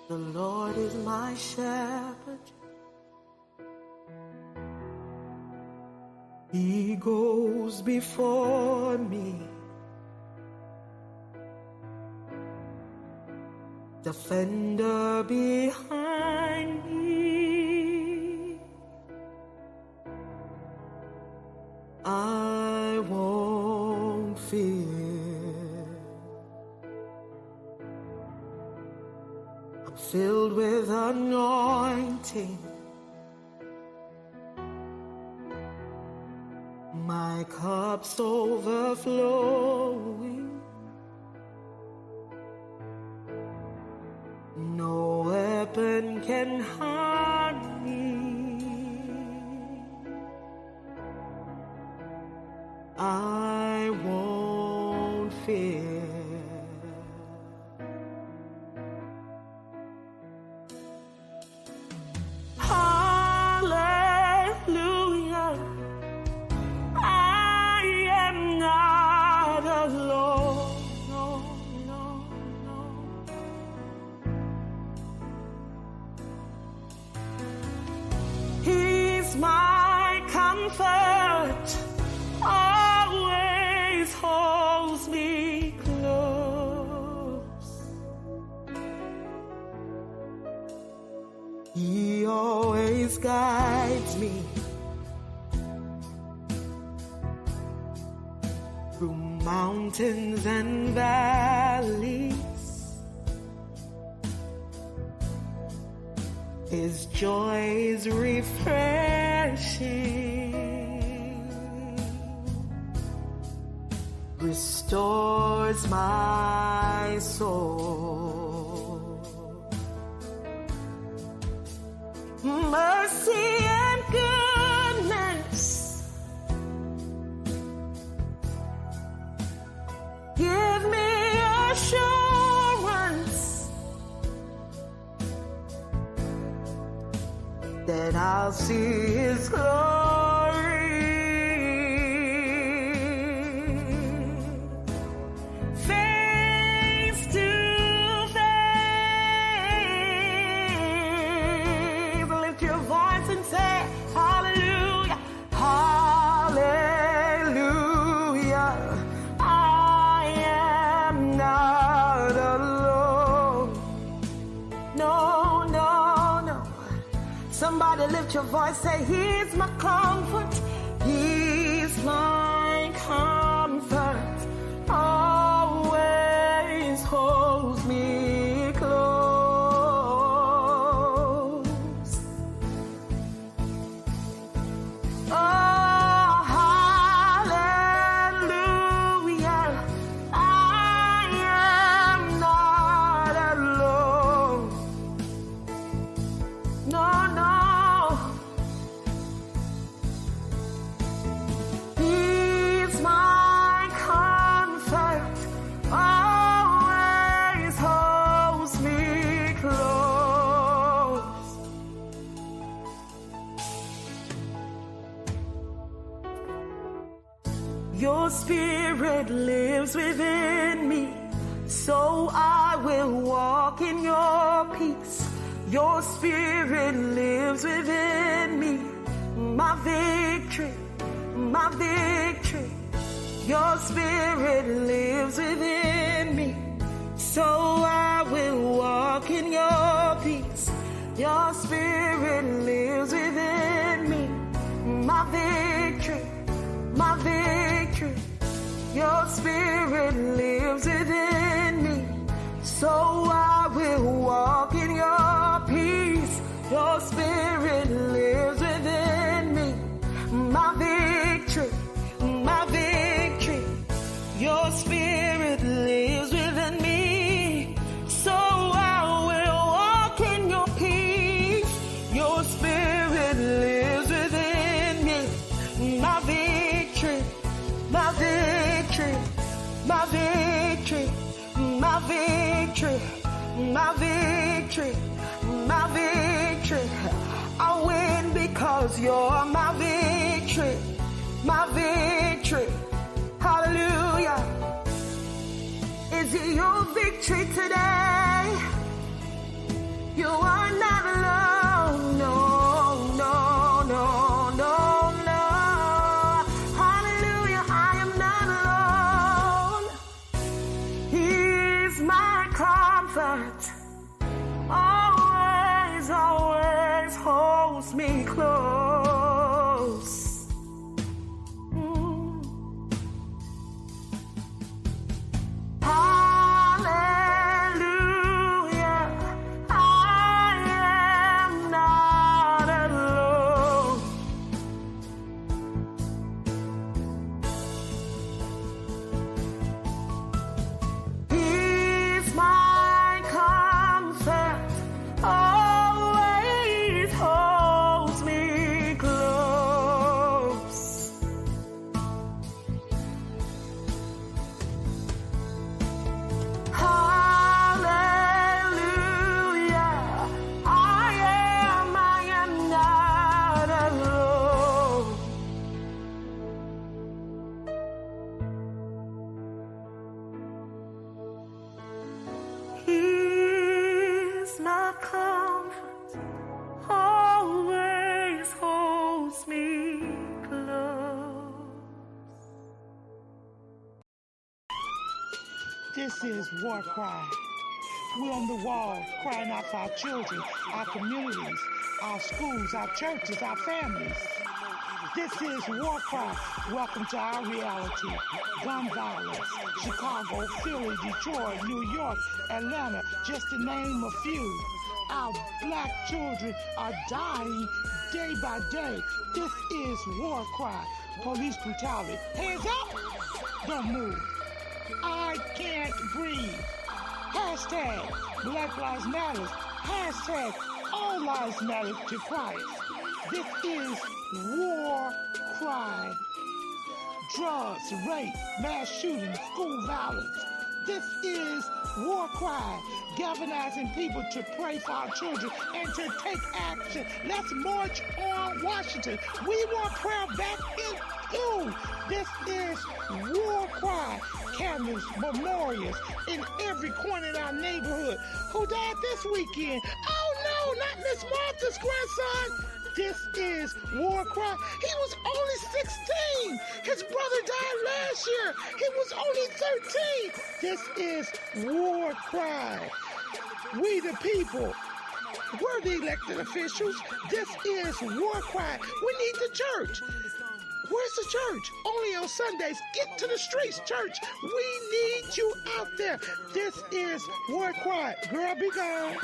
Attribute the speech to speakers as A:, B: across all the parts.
A: The Lord is my shepherd. He goes before me. Defender behind me. I won't fear. I'm filled with anointing. My cup's overflowing. No weapon can harm me. I won't fear. Hallelujah. I am not alone. No, no, no. He's my comfort, always holds me close. He always guides me through mountains and valleys. His joy is refreshing, restores my soul. Mercy and goodness give me assurance that I'll see His glory. Face to face. Lift your voice and say, hallelujah, hallelujah. I am not alone. No, no, no. Somebody lift your voice, say, He's my comfort. He's my comfort. Always holds me close. Oh, hallelujah. I am not alone. No, no. He's my comfort, always holds me close. Your spirit lives within me, so I will walk in your peace. Your spirit lives within me, my victory, my victory. Your spirit lives within me, so I will walk in your peace. Your spirit lives within me, my victory, my victory. Your spirit lives within me, so I will walk in your peace. Your spirit lives within me, my victory, my victory. Your spirit lives within me, so I will walk in your peace. Your spirit lives within me, my victory, my victory, my victory, my victory, my victory, my victory. I win because you're my victory, my victory. Hallelujah. Is it your victory today? comfort always, always holds me close. Hallelujah, I am not alone. He's my comfort, always holds me close. Hallelujah, I am not alone. He's my comfort, always holds me close.
B: This is War Cry. We're on the wall crying out for our children, our communities, our schools, our churches, our families. This is War Cry. Welcome to our reality. Gun violence. Chicago, Philly, Detroit, New York, Atlanta, just to name a few. Our black children are dying day by day. This is War Cry. Police brutality. Hands up! Don't move. I can't breathe. Hashtag Black Lives Matter. Hashtag All Lives Matter to Christ. This is War Cry. Drugs, rape, mass shooting, school violence. This is War Cry. Galvanizing people to pray for our children and to take action. Let's march on Washington. We want prayer back in school. This is War Cry. Cameras, memorials in every corner in our neighborhood. Who died this weekend? Oh no, not Miss Martha's grandson. This is War Cry. He was only 16. His brother died last year. He was only 13. This is War Cry. We the people. We're the elected officials. This is War Cry. We need the church. Where's the church? Only on Sundays. Get to the streets, church. We need you out there. This is War Cry. Girl, be gone.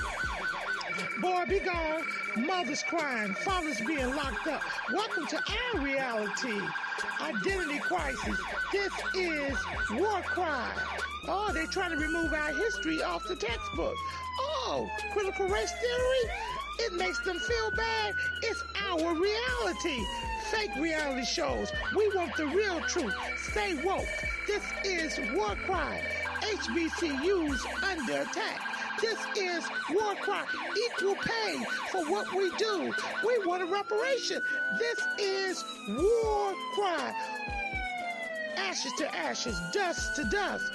B: Boy, be gone. Mothers crying. Fathers being locked up. Welcome to our reality. Identity crisis. This is War Cry. Oh, they're trying to remove our history off the textbook. Oh, critical race theory? It makes them feel bad. It's our reality. Fake reality shows. We want the real truth. Stay woke. This is War Cry. HBCUs under attack. This is War Cry. Equal pay for what we do. We want a reparation. This is War Cry. Ashes to ashes, dust to dust.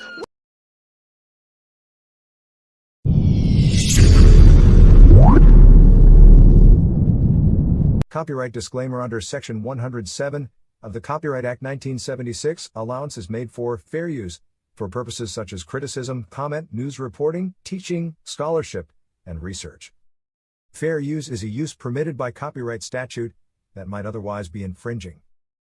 C: Copyright disclaimer under Section 107 of the Copyright Act 1976, allowance is made for fair use for purposes such as criticism, comment, news reporting, teaching, scholarship, and research. Fair use is a use permitted by copyright statute that might otherwise be infringing.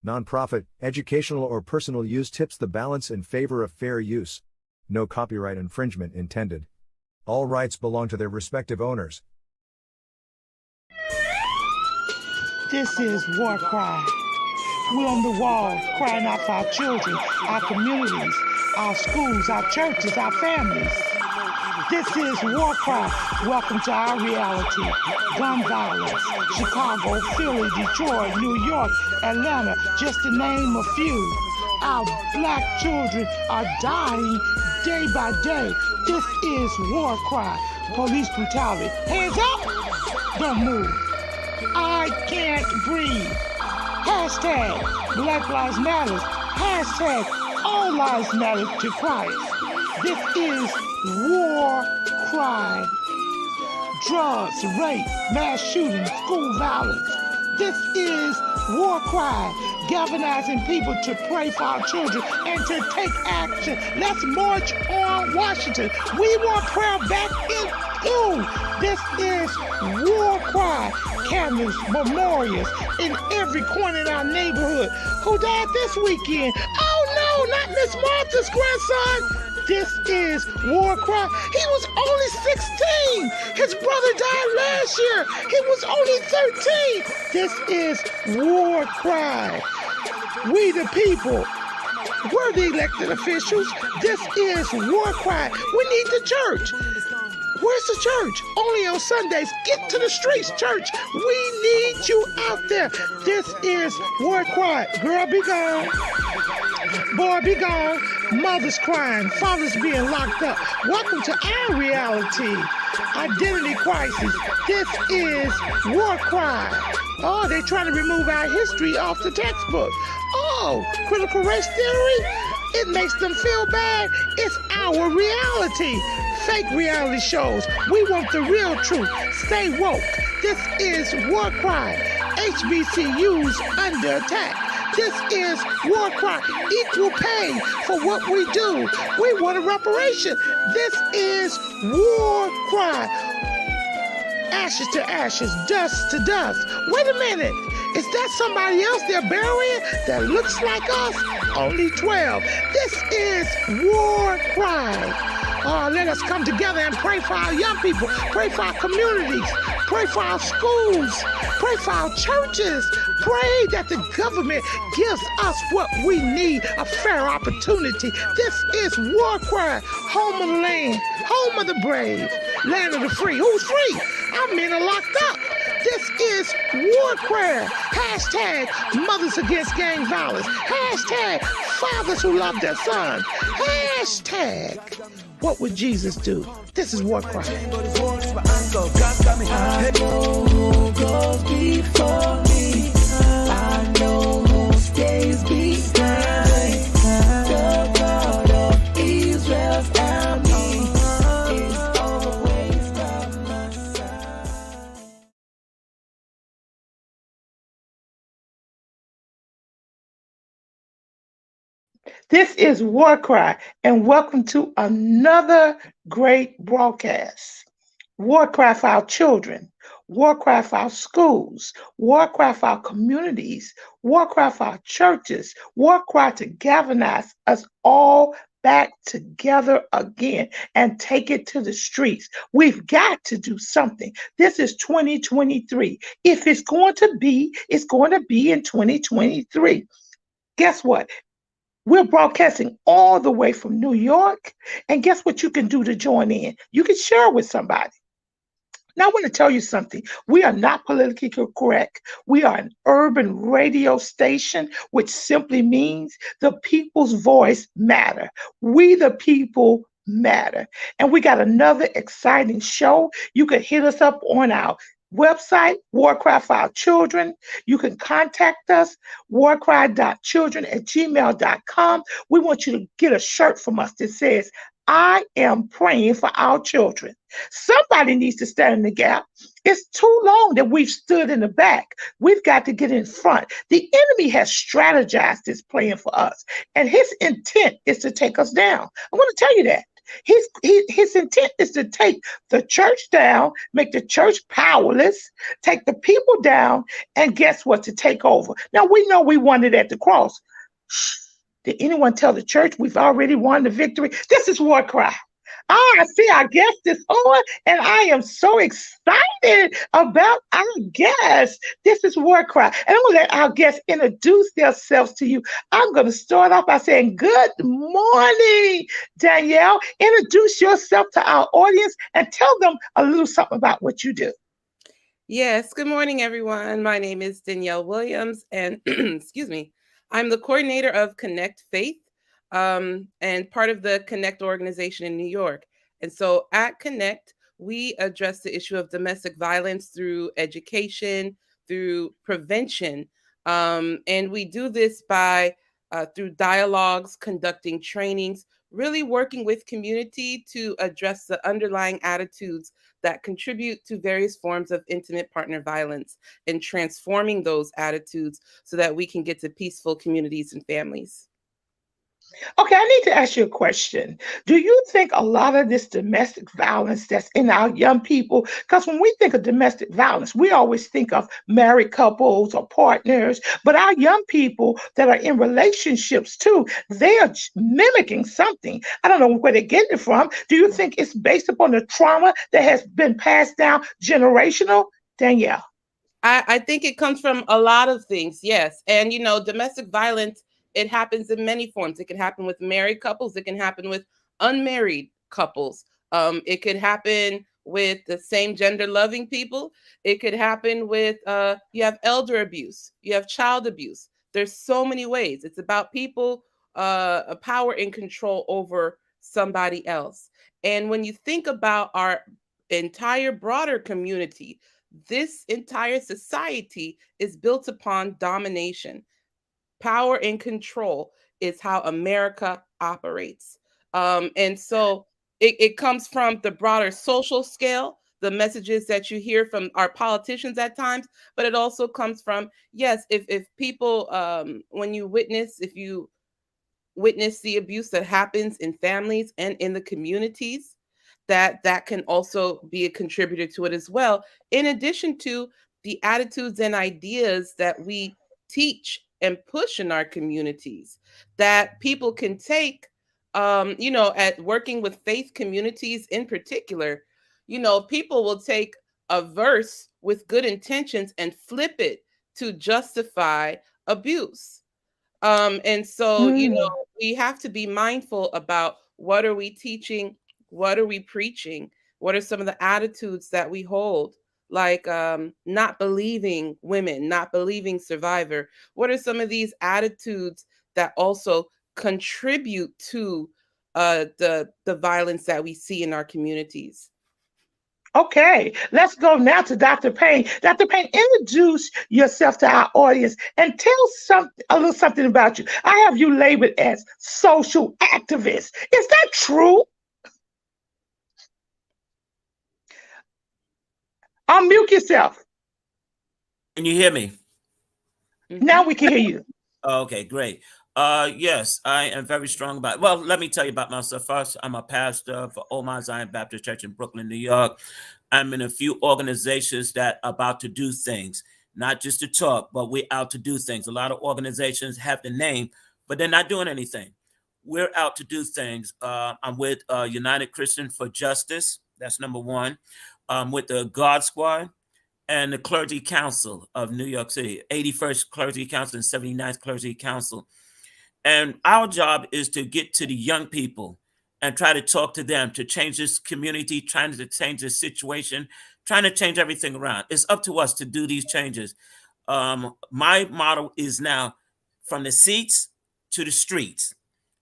C: Nonprofit, educational, or personal use tips the balance in favor of fair use. No copyright infringement intended. All rights belong to their respective owners.
B: This is War Cry. We're on the wall crying out for our children, our communities, our schools, our churches, our families. This is War Cry. Welcome to our reality. Gun violence. Chicago, Philly, Detroit, New York, Atlanta, just to name a few. Our black children are dying day by day. This is War Cry. Police brutality. Hands up! Don't move. I can't breathe. Hashtag Black Lives Matter. Hashtag All Lives Matter to Christ. This is War Cry. Drugs, rape, mass shooting, school violence. This is War Cry, galvanizing people to pray for our children and to take action. Let's march on Washington. We want prayer back in school. This is War Cry, candles, memorials in every corner in our neighborhood. Who died this weekend? Oh no, not Miss Martha's grandson. This is War Cry. He was only 16. His brother died last year. He was only 13. This is War Cry. We the people. We're the elected officials. This is War Cry. We need the church. Where's the church? Only on Sundays. Get to the streets, church. We need you out there. This is War Cry. Girl, be gone. Boy, be gone. Mothers crying. Fathers being locked up. Welcome to our reality. Identity crisis. This is War Cry. Oh, they're trying to remove our history off the textbook. Oh, critical race theory? It makes them feel bad. It's our reality. Fake reality shows. We want the real truth. Stay woke. This is War Cry. HBCUs under attack. This is War Cry. Equal pay for what we do. We want a reparation. This is War Cry. Ashes to ashes, dust to dust. Wait a minute. Is that somebody else they're burying that looks like us? Only 12. This is War Cry. Oh, let us come together and pray for our young people, pray for our communities, pray for our schools, pray for our churches, pray that the government gives us what we need, a fair opportunity. This is War Cry, home of the land, home of the brave, land of the free. Who's free? Our men are locked up. This is War Cry. Hashtag mothers against gang violence. Hashtag fathers who love their sons. Hashtag what would Jesus do? This is War Cry.
A: I know who goes before me. I know who stays behind. The God of Israel's army is always by my side.
B: This is War Cry, and welcome to another great broadcast. War Cry for our children, War Cry for our schools, War Cry for our communities, War Cry for our churches, War Cry to galvanize us all back together again and take it to the streets. We've got to do something. This is 2023. If it's going to be, it's going to be in 2023. Guess what? We're broadcasting all the way from New York. And guess what you can do to join in? You can share it with somebody. Now, I want to tell you something. We are not politically correct. We are an urban radio station, which simply means the people's voice matter. We, the people, matter. And we got another exciting show. You can hit us up on our website, War Cry for Our Children. You can contact us, warcry.children@gmail.com. We want you to get a shirt from us that says, I am praying for our children. Somebody needs to stand in the gap. It's too long that we've stood in the back. We've got to get in front. The enemy has strategized this plan for us, and his intent is to take us down. I want to tell you that. His intent is to take the church down, make the church powerless, take the people down, and guess what? To take over. Now, we know we won it at the cross. Did anyone tell the church we've already won the victory? This is War Cry. I see our guest is on, and I am so excited about our guest. This is War Cry. And I'm going to let our guests introduce themselves to you. I'm going to start off by saying, good morning, Danielle. Introduce yourself to our audience and tell them a little something about what you do.
D: Yes, good morning, everyone. My name is Danielle Williams, and excuse me, I'm the coordinator of Connect Faith. And part of the Connect organization in New York. And so at Connect, we address the issue of domestic violence through education, through prevention. And we do this by through dialogues, conducting trainings, really working with community to address the underlying attitudes that contribute to various forms of intimate partner violence and transforming those attitudes so that we can get to peaceful communities and families.
B: Okay, I need to ask you a question. Do you think a lot of this domestic violence that's in our young people, because when we think of domestic violence, we always think of married couples or partners, but our young people that are in relationships too, they are mimicking something. I don't know where they're getting it from. Do you think it's based upon the trauma that has been passed down generational? Danielle.
D: I think it comes from a lot of things, yes. And, domestic violence, it happens in many forms. It can happen with married couples, it can happen with unmarried couples. It could happen with the same gender loving people. It could happen with, you have elder abuse, you have child abuse. There's so many ways. It's about people, a power and control over somebody else. And when you think about our entire broader community, this entire society is built upon domination. Power and control is how America operates. And so it comes from the broader social scale, the messages that you hear from our politicians at times, but it also comes from, yes, if people, if you witness the abuse that happens in families and in the communities, that can also be a contributor to it as well, in addition to the attitudes and ideas that we teach and push in our communities that people can take, at working with faith communities in particular. People will take a verse with good intentions and flip it to justify abuse. And so,
B: Mm.
D: we have to be mindful about what are we teaching, what are we preaching, what are some of the attitudes that we hold, like not believing women, not believing survivor. What are some of these attitudes that also contribute to the violence that we see in our communities?
B: Okay, let's go now to Dr. Payne. Dr. Payne, introduce yourself to our audience and tell a little something about you. I have you labeled as social activist. Is that true? Unmute yourself.
E: Can you hear me?
B: Now we can hear you.
E: Okay, great. Yes, I am very strong about it. Well, let me tell you about myself first. I'm a pastor for Old Mount Zion Baptist Church in Brooklyn, New York. I'm in a few organizations that are about to do things, not just to talk, but we're out to do things. A lot of organizations have the name, but they're not doing anything. We're out to do things. I'm with United Christian for Justice. That's number one. With the God Squad and the Clergy Council of New York City, 81st Clergy Council and 79th Clergy Council. And our job is to get to the young people and try to talk to them to change this community, trying to change this situation, trying to change everything around. It's up to us to do these changes. My motto is now from the seats to the streets.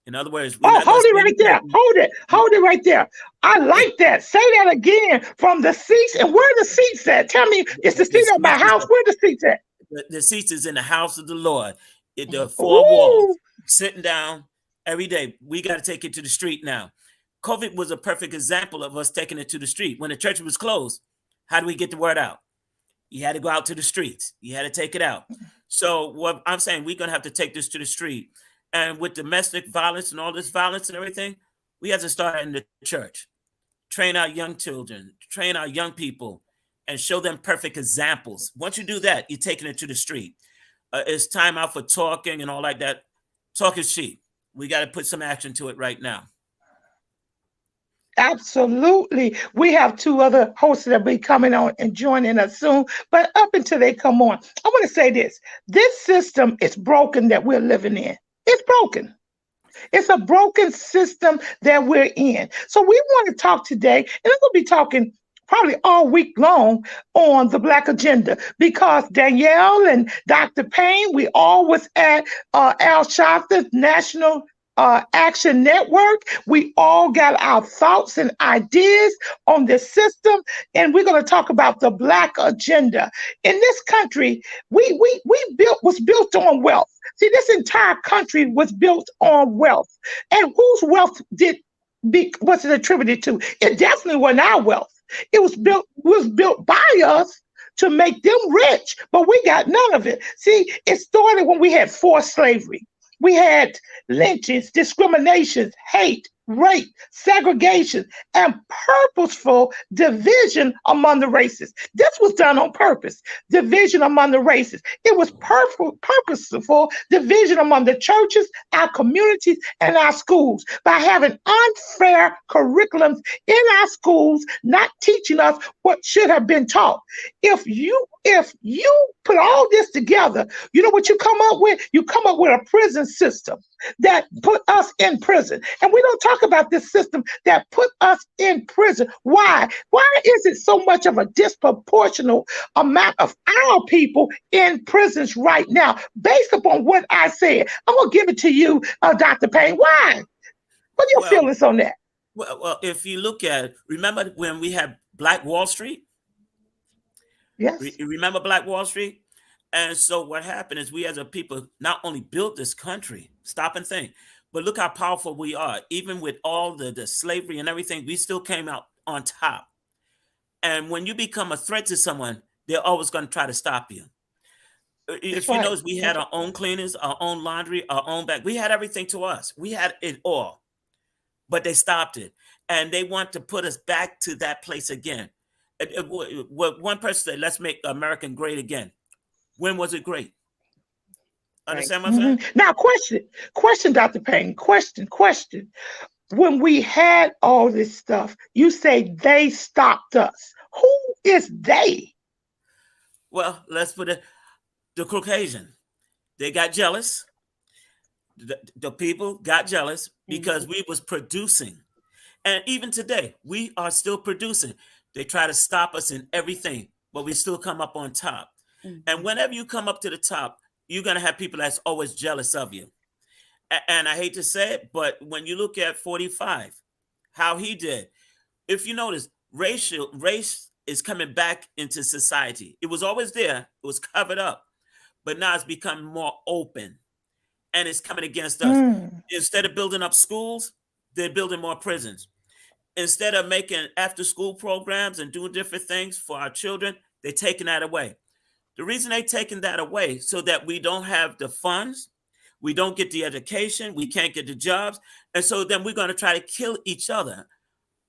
E: In other words, we're
B: Oh,
E: not going
B: hold
E: to
B: it
E: stay in
B: right
E: the
B: there.
E: building.
B: Hold it right there. I like that. Say that again. From the seats. And where are the seats at? Tell me, is the seat at my house? Where the seats at?
E: The seats is in the house of the Lord. The four walls,
B: Ooh.
E: sitting down every day. We got to take it to the street now. COVID was a perfect example of us taking it to the street. When the church was closed, how do we get the word out? You had to go out to the streets. You had to take it out. So what I'm saying, we're going to have to take this to the street. And with domestic violence and all this violence and everything, we have to start in the church. Train our young children, train our young people, and show them perfect examples. Once you do that, you're taking it to the street. It's time out for talking and all like that. Talk is cheap. We got to put some action to it right now.
B: Absolutely. We have two other hosts that will be coming on and joining us soon. But up until they come on, I want to say this. This system is broken that we're living in. It's broken. It's a broken system that we're in. So we want to talk today, and I'm going to be talking probably all week long on the Black agenda because Danielle and Dr. Payne, we all was at Al Sharpton's National Action Network. We all got our thoughts and ideas on the system, and we're going to talk about the Black agenda. In this country, was built on wealth. See, this entire country was built on wealth, and whose wealth was it attributed to? It definitely wasn't our wealth. It was built by us to make them rich, but we got none of it. See, it started when we had forced slavery. We had lynchings, discriminations, hate, rape, segregation, and purposeful division among the races. This was done on purpose, division among the races. It was purposeful division among the churches, our communities, and our schools by having unfair curriculums in our schools, not teaching us what should have been taught. If you put all this together, you know what you come up with? You come up with a prison system that put us in prison. And we don't talk about this system that put us in prison. Why? Why is it so much of a disproportional amount of our people in prisons right now? Based upon what I said, I'm going to give it to you, Dr. Payne. Why? What are your feelings on that?
E: Well, if you look at it, remember when we had Black Wall Street?
B: Yes.
E: Remember Black Wall Street? And so what happened is we as a people not only built this country, stop and think, but look how powerful we are. Even with all the slavery and everything, we still came out on top. And when you become a threat to someone, they're always going to try to stop you. If you notice, we had our own cleaners, our own laundry, our own bag. We had everything to us. We had it all, but they stopped it. And they want to put us back to that place again. What one person said, let's make America great again. When was it great? Understand what I'm saying?
B: Now, question, Dr. Payne, question. When we had all this stuff, you say they stopped us. Who is they?
E: Well, let's put it, the Caucasian. They got jealous. The people got jealous because we was producing. And even today, we are still producing. They try to stop us in everything, but we still come up on top. And whenever you come up to the top, you're going to have people that's always jealous of you. And I hate to say it, but when you look at 45, how he did, if you notice, race is coming back into society. It was always there. It was covered up, but now it's become more open and it's coming against us. Instead of building up schools, they're building more prisons. Instead of making after school programs and doing different things for our children, they're taking that away. The reason they're taking that away so that we don't have the funds, we don't get the education, we can't get the jobs. And so then we're going to try to kill each other.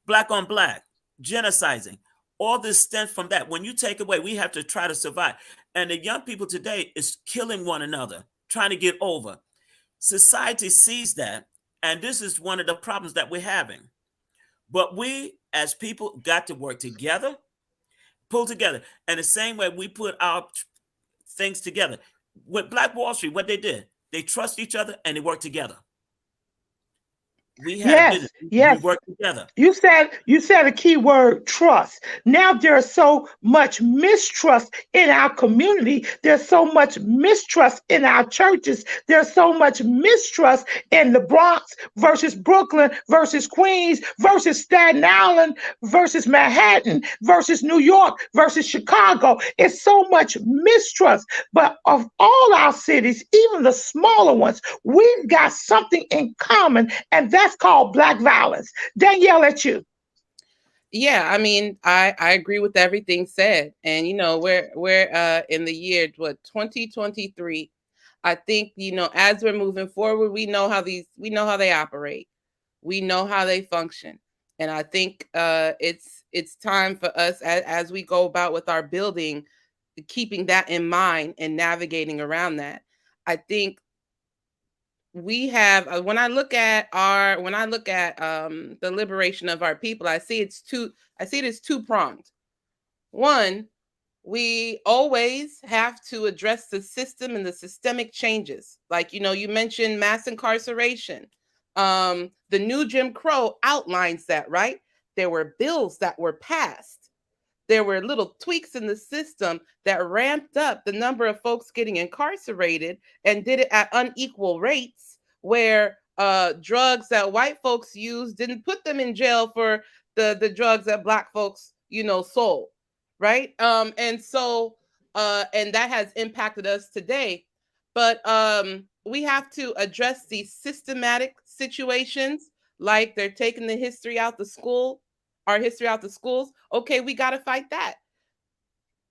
E: Black on black, genociding. All this stems from that. When you take away, we have to try to survive. And the young people today is killing one another, trying to get over. Society sees that. And this is one of the problems that we're having. But we as people got to work together, pull together. And the same way we put our things together. With Black Wall Street, what they did, they trust each other and they work together. We had business. We work together.
B: You said a key word, trust. Now there's so much mistrust in our community. There's so much mistrust in our churches. There's so much mistrust in the Bronx versus Brooklyn versus Queens versus Staten Island versus Manhattan versus New York versus Chicago. It's so much mistrust. But of all our cities, even the smaller ones, we've got something in common, and that's called Black violence. Danielle, at you.
D: Yeah, I mean, I agree with everything said. And you know, we're in the year 2023. I think, you know, as we're moving forward, we know how they operate. We know how they function. And I think it's time for us as we go about with our building, keeping that in mind and navigating around that. I think we have when I look at the liberation of our people, I see it as two-pronged. One, we always have to address the system and the systemic changes. Like, you know, you mentioned mass incarceration. The new Jim Crow outlines that, right? There were bills that were passed. There were little tweaks in the system that ramped up the number of folks getting incarcerated and did it at unequal rates, where drugs that white folks use didn't put them in jail for the drugs that black folks, sold, right? And so and that has impacted us today. But we have to address these systematic situations, like they're taking the history out the school, our history out the schools. Okay, we got to fight that.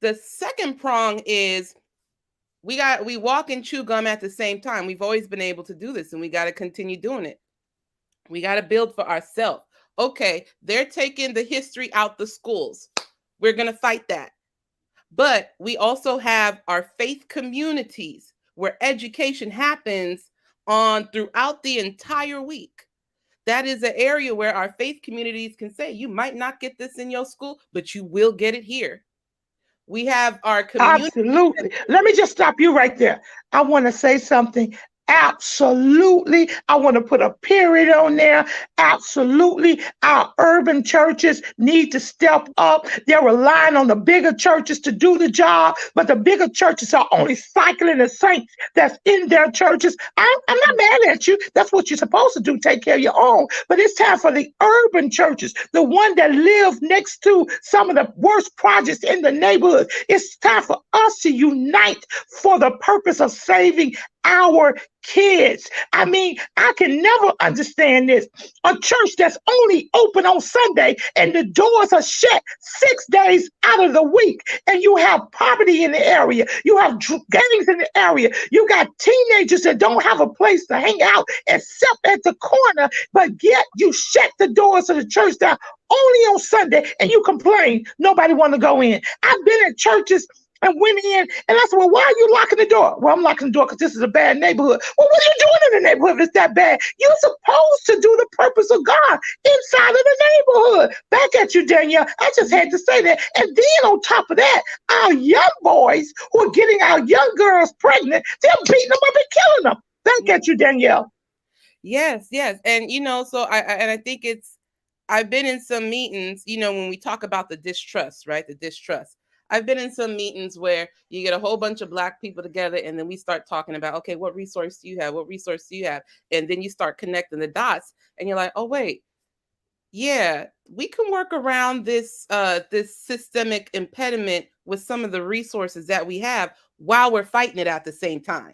D: The second prong is we walk and chew gum at the same time. We've always been able to do this, and we got to continue doing it. We got to build for ourselves. Okay, they're taking the history out the schools. We're going to fight that. But we also have our faith communities where education happens on throughout the entire week. That is an area where our faith communities can say, you might not get this in your school, but you will get it here. We have our community.
B: Absolutely. Let me just stop you right there. I want to say something. Absolutely. I want to put a period on there. Absolutely. Our urban churches need to step up. They're relying on the bigger churches to do the job, but the bigger churches are only cycling the saints that's in their churches. I'm not mad at you. That's what you're supposed to do, take care of your own. But it's time for the urban churches, the one that live next to some of the worst projects in the neighborhood. It's time for us to unite for the purpose of saving our kids. I mean, I can never understand this. A church that's only open on Sunday and the doors are shut 6 days out of the week, and you have poverty in the area, you have gangs in the area, you got teenagers that don't have a place to hang out except at the corner, but yet you shut the doors of the church down only on Sunday, and you complain nobody want to go in. I've been at churches and went in, and I said, well, why are you locking the door? Well, I'm locking the door because this is a bad neighborhood. Well, what are you doing in the neighborhood if it's that bad? You're supposed to do the purpose of God inside of the neighborhood. Back at you, Danielle. I just had to say that. And then on top of that, our young boys who are getting our young girls pregnant, they're beating them up and killing them. Back at you, Danielle.
D: Yes. And, so I think I've been in some meetings, when we talk about the distrust, right? The distrust. I've been in some meetings where you get a whole bunch of Black people together, and then we start talking about, okay, what resource do you have? What resource do you have? And then you start connecting the dots, and you're like, oh, wait, yeah, we can work around this systemic impediment with some of the resources that we have while we're fighting it at the same time.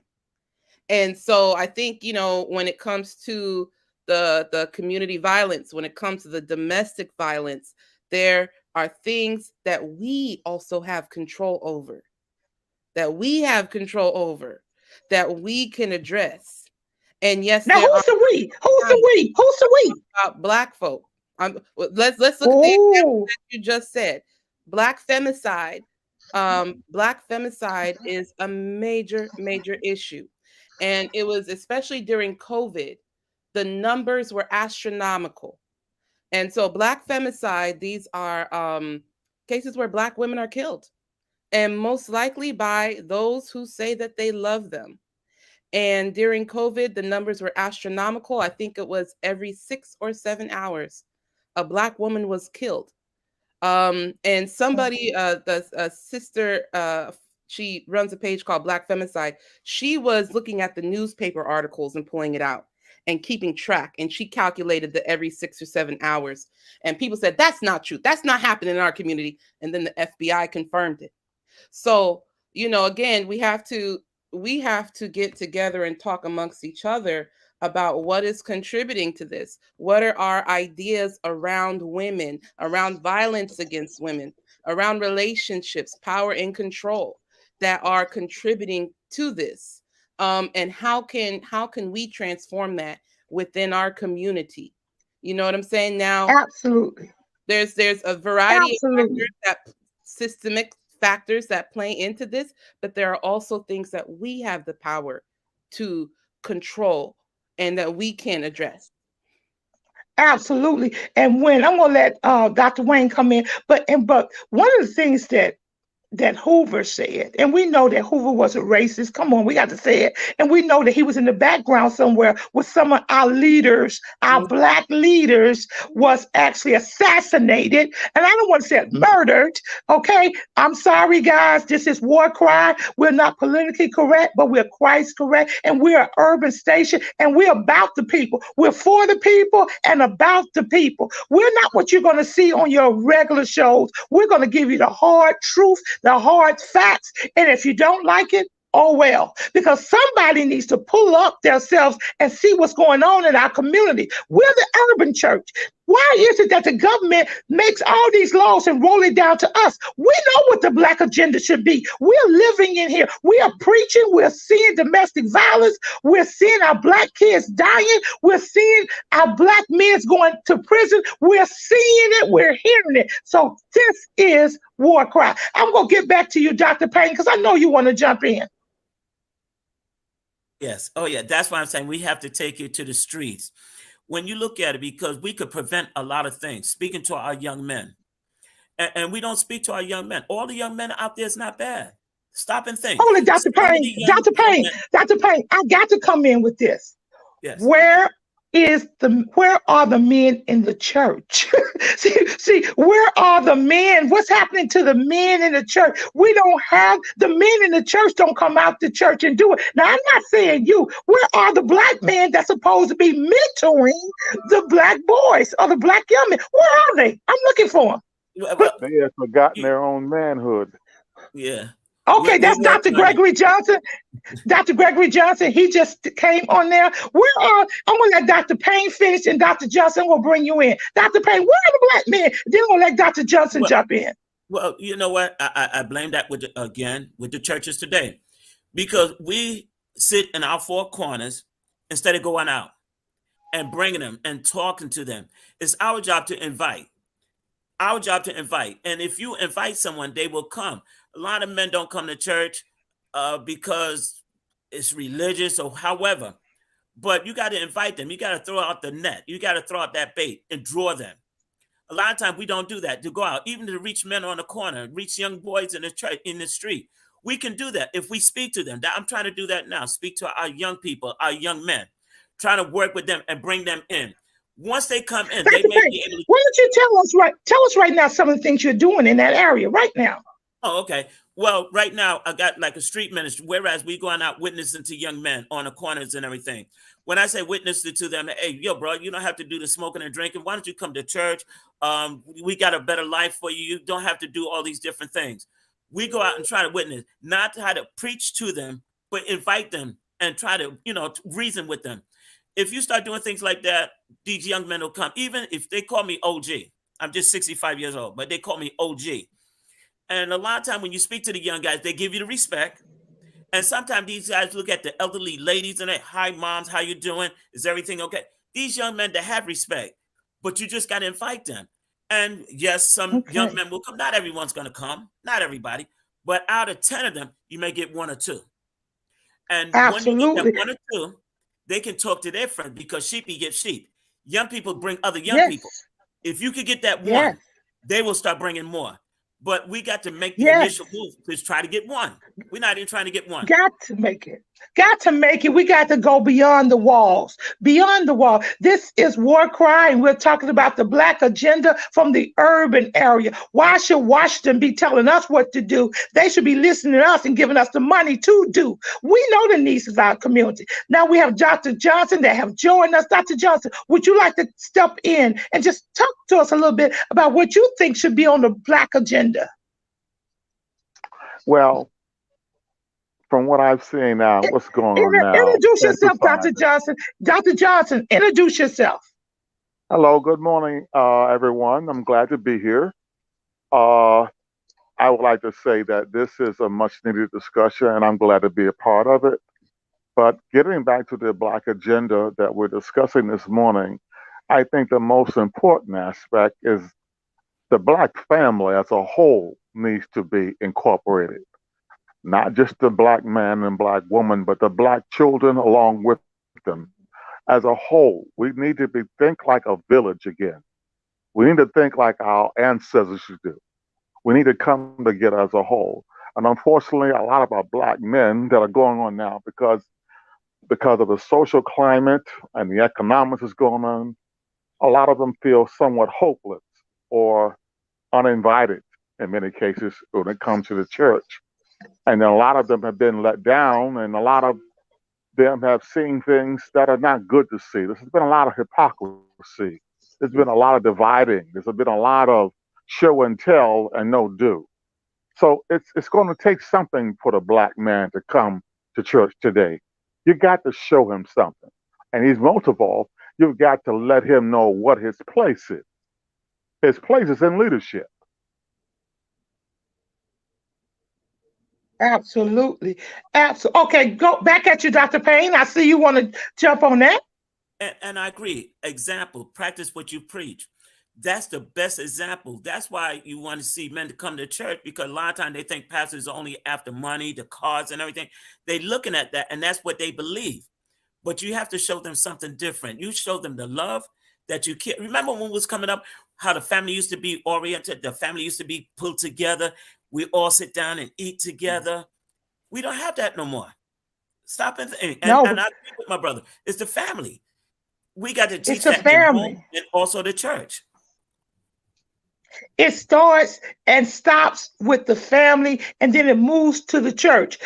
D: And so I think, when it comes to the community violence, when it comes to the domestic violence, there are things that we also have control over, that we can address. And yes,
B: now who's the we? Who's the we?
D: Black folk. Let's look at the example that you just said. Black femicide. Black femicide is a major issue. And it was especially during COVID, the numbers were astronomical. And so Black femicide, these are cases where Black women are killed, and most likely by those who say that they love them. And during COVID, the numbers were astronomical. I think it was every 6 or 7 hours, a Black woman was killed. And somebody, the sister, she runs a page called Black Femicide. She was looking at the newspaper articles and pulling it out and keeping track. And she calculated that every 6 or 7 hours. And people said, that's not true. That's not happening in our community. And then the FBI confirmed it. So, again, we have to get together and talk amongst each other about what is contributing to this. What are our ideas around women, around violence against women, around relationships, power and control that are contributing to this? And how can we transform that within our community? You know what I'm saying? Now,
B: absolutely.
D: There's a variety of systemic factors that play into this, but there are also things that we have the power to control and that we can address.
B: Absolutely. And when I'm going to let Dr. Wayne come in, but one of the things that that Hoover said, and we know that Hoover was a racist. Come on, we got to say it. And we know that he was in the background somewhere with some of our leaders, our Black leaders, was actually assassinated. And I don't want to say murdered. Okay, I'm sorry, guys. This is war cry. We're not politically correct, but we're Christ correct, and we're an urban station, and we're about the people. We're for the people and about the people. We're not what you're going to see on your regular shows. We're going to give you the hard truth, the hard facts. And if you don't like it, oh well, because somebody needs to pull up themselves and see what's going on in our community. We're the urban church. Why is it that the government makes all these laws and roll it down to us? We know what the Black agenda should be. We're living in here. We are preaching. We're seeing domestic violence. We're seeing our Black kids dying. We're seeing our Black men going to prison. We're seeing it. We're hearing it. So this is war cry. I'm going to get back to you, Dr. Payne, because I know you want to jump in.
E: Yes. Oh, yeah. That's why I'm saying we have to take it to the streets. When you look at it, because we could prevent a lot of things, speaking to our young men. And we don't speak to our young men. All the young men out there is not bad. Stop and think.
B: Hold it, Dr. Payne. Dr. Payne. Dr. Payne, I got to come in with this.
E: Yes.
B: Where are the men in the church? see, where are the men? What's happening to the men in the church? We don't have the men in the church. Don't come out the church and do it. Now, I'm not saying you. Where are the Black men that's supposed to be mentoring the Black boys or the Black young men? Where are they? I'm looking for them.
F: They have forgotten their own manhood.
E: Yeah.
B: Okay, that's Dr. Gregory Johnson. Dr. Gregory Johnson, he just came on there. I'm going to let Dr. Payne finish, and Dr. Johnson will bring you in. Dr. Payne, where are the Black men? Then we'll let Dr. Johnson jump in.
E: Well, you know what? I blame that with the churches today, because we sit in our four corners instead of going out and bringing them and talking to them. It's our job to invite. Our job to invite. And if you invite someone, they will come. A lot of men don't come to church because it's religious or however. But you got to invite them. You got to throw out the net. You got to throw out that bait and draw them. A lot of times we don't do that, to go out, even to reach men on the corner, reach young boys in the street. We can do that if we speak to them. I'm trying to do that now. Speak to our young people, our young men, trying to work with them and bring them in. Once they come in, they may be able to.
B: Why don't you tell us right now some of the things you're doing in that area right now?
E: Oh, okay. Well, right now I got like a street ministry, whereas we going out witnessing to young men on the corners and everything. When I say witnessing to them, hey, yo, bro, you don't have to do the smoking and drinking. Why don't you come to church? We got a better life for you. You don't have to do all these different things. We go out and try to witness, not try to preach to them, but invite them and try to, reason with them. If you start doing things like that, these young men will come. Even if they call me OG, I'm just 65 years old, but they call me OG. And a lot of time when you speak to the young guys, they give you the respect. And sometimes these guys look at the elderly ladies and they, hi, moms, how you doing? Is everything okay? These young men, they have respect, but you just got to invite them. And yes, some young men will come. Not everyone's going to come, not everybody, but out of 10 of them, you may get one or two. And when you get that one or two, they can talk to their friend, because sheepy get sheep. Young people bring other young people. If you could get that one, they will start bringing more. But we got to make the initial move to try to get one. We're not even trying to get one.
B: Got to make it. Got to make it. We got to go beyond the walls. Beyond the wall. This is War Cry, and we're talking about the Black agenda from the urban area. Why should Washington be telling us what to do? They should be listening to us and giving us the money to do. We know the needs of our community. Now we have Dr. Johnson that have joined us. Dr. Johnson, would you like to step in and just talk to us a little bit about what you think should be on the Black agenda?
F: Well, from what I've seen now, what's going on now?
B: Introduce yourself, Dr. Johnson. Dr. Johnson, introduce yourself.
F: Hello, good morning, everyone. I'm glad to be here. I would like to say that this is a much needed discussion, and I'm glad to be a part of it. But getting back to the Black agenda that we're discussing this morning, I think the most important aspect is the Black family as a whole needs to be incorporated. Not just the Black man and Black woman, but the Black children along with them. As a whole, we need to think like a village again. We need to think like our ancestors should do. We need to come together as a whole. And unfortunately, a lot of our black men that are going on now because of the social climate and the economics that's going on, a lot of them feel somewhat hopeless or uninvited in many cases when it comes to the church. And then a lot of them have been let down, and a lot of them have seen things that are not good to see. There's been a lot of hypocrisy. There's been a lot of dividing. There's been a lot of show and tell and no do. So it's going to take something for the black man to come to church today. You got to show him something. And he's most of all, you've got to let him know what his place is. His place is in leadership.
B: Absolutely. Absolutely. Okay, go back at you, Dr. Payne. I see you want to jump on that.
E: And I agree. Example, practice what you preach. That's the best example. That's why you want to see men to come to church, because a lot of times they think pastors are only after money, the cars and everything. They're looking at that, and that's what they believe. But you have to show them something different. You show them the love that you care. Remember when it was coming up, how the family used to be oriented, the family used to be pulled together. We all sit down and eat together. We don't have that no more. Stop and think.
B: No,
E: And I agree with my brother. It's the family. We got to
B: it's
E: teach
B: the
E: that in home
B: family.
E: and also the church.
B: It starts and stops with the family, and then it moves to the church.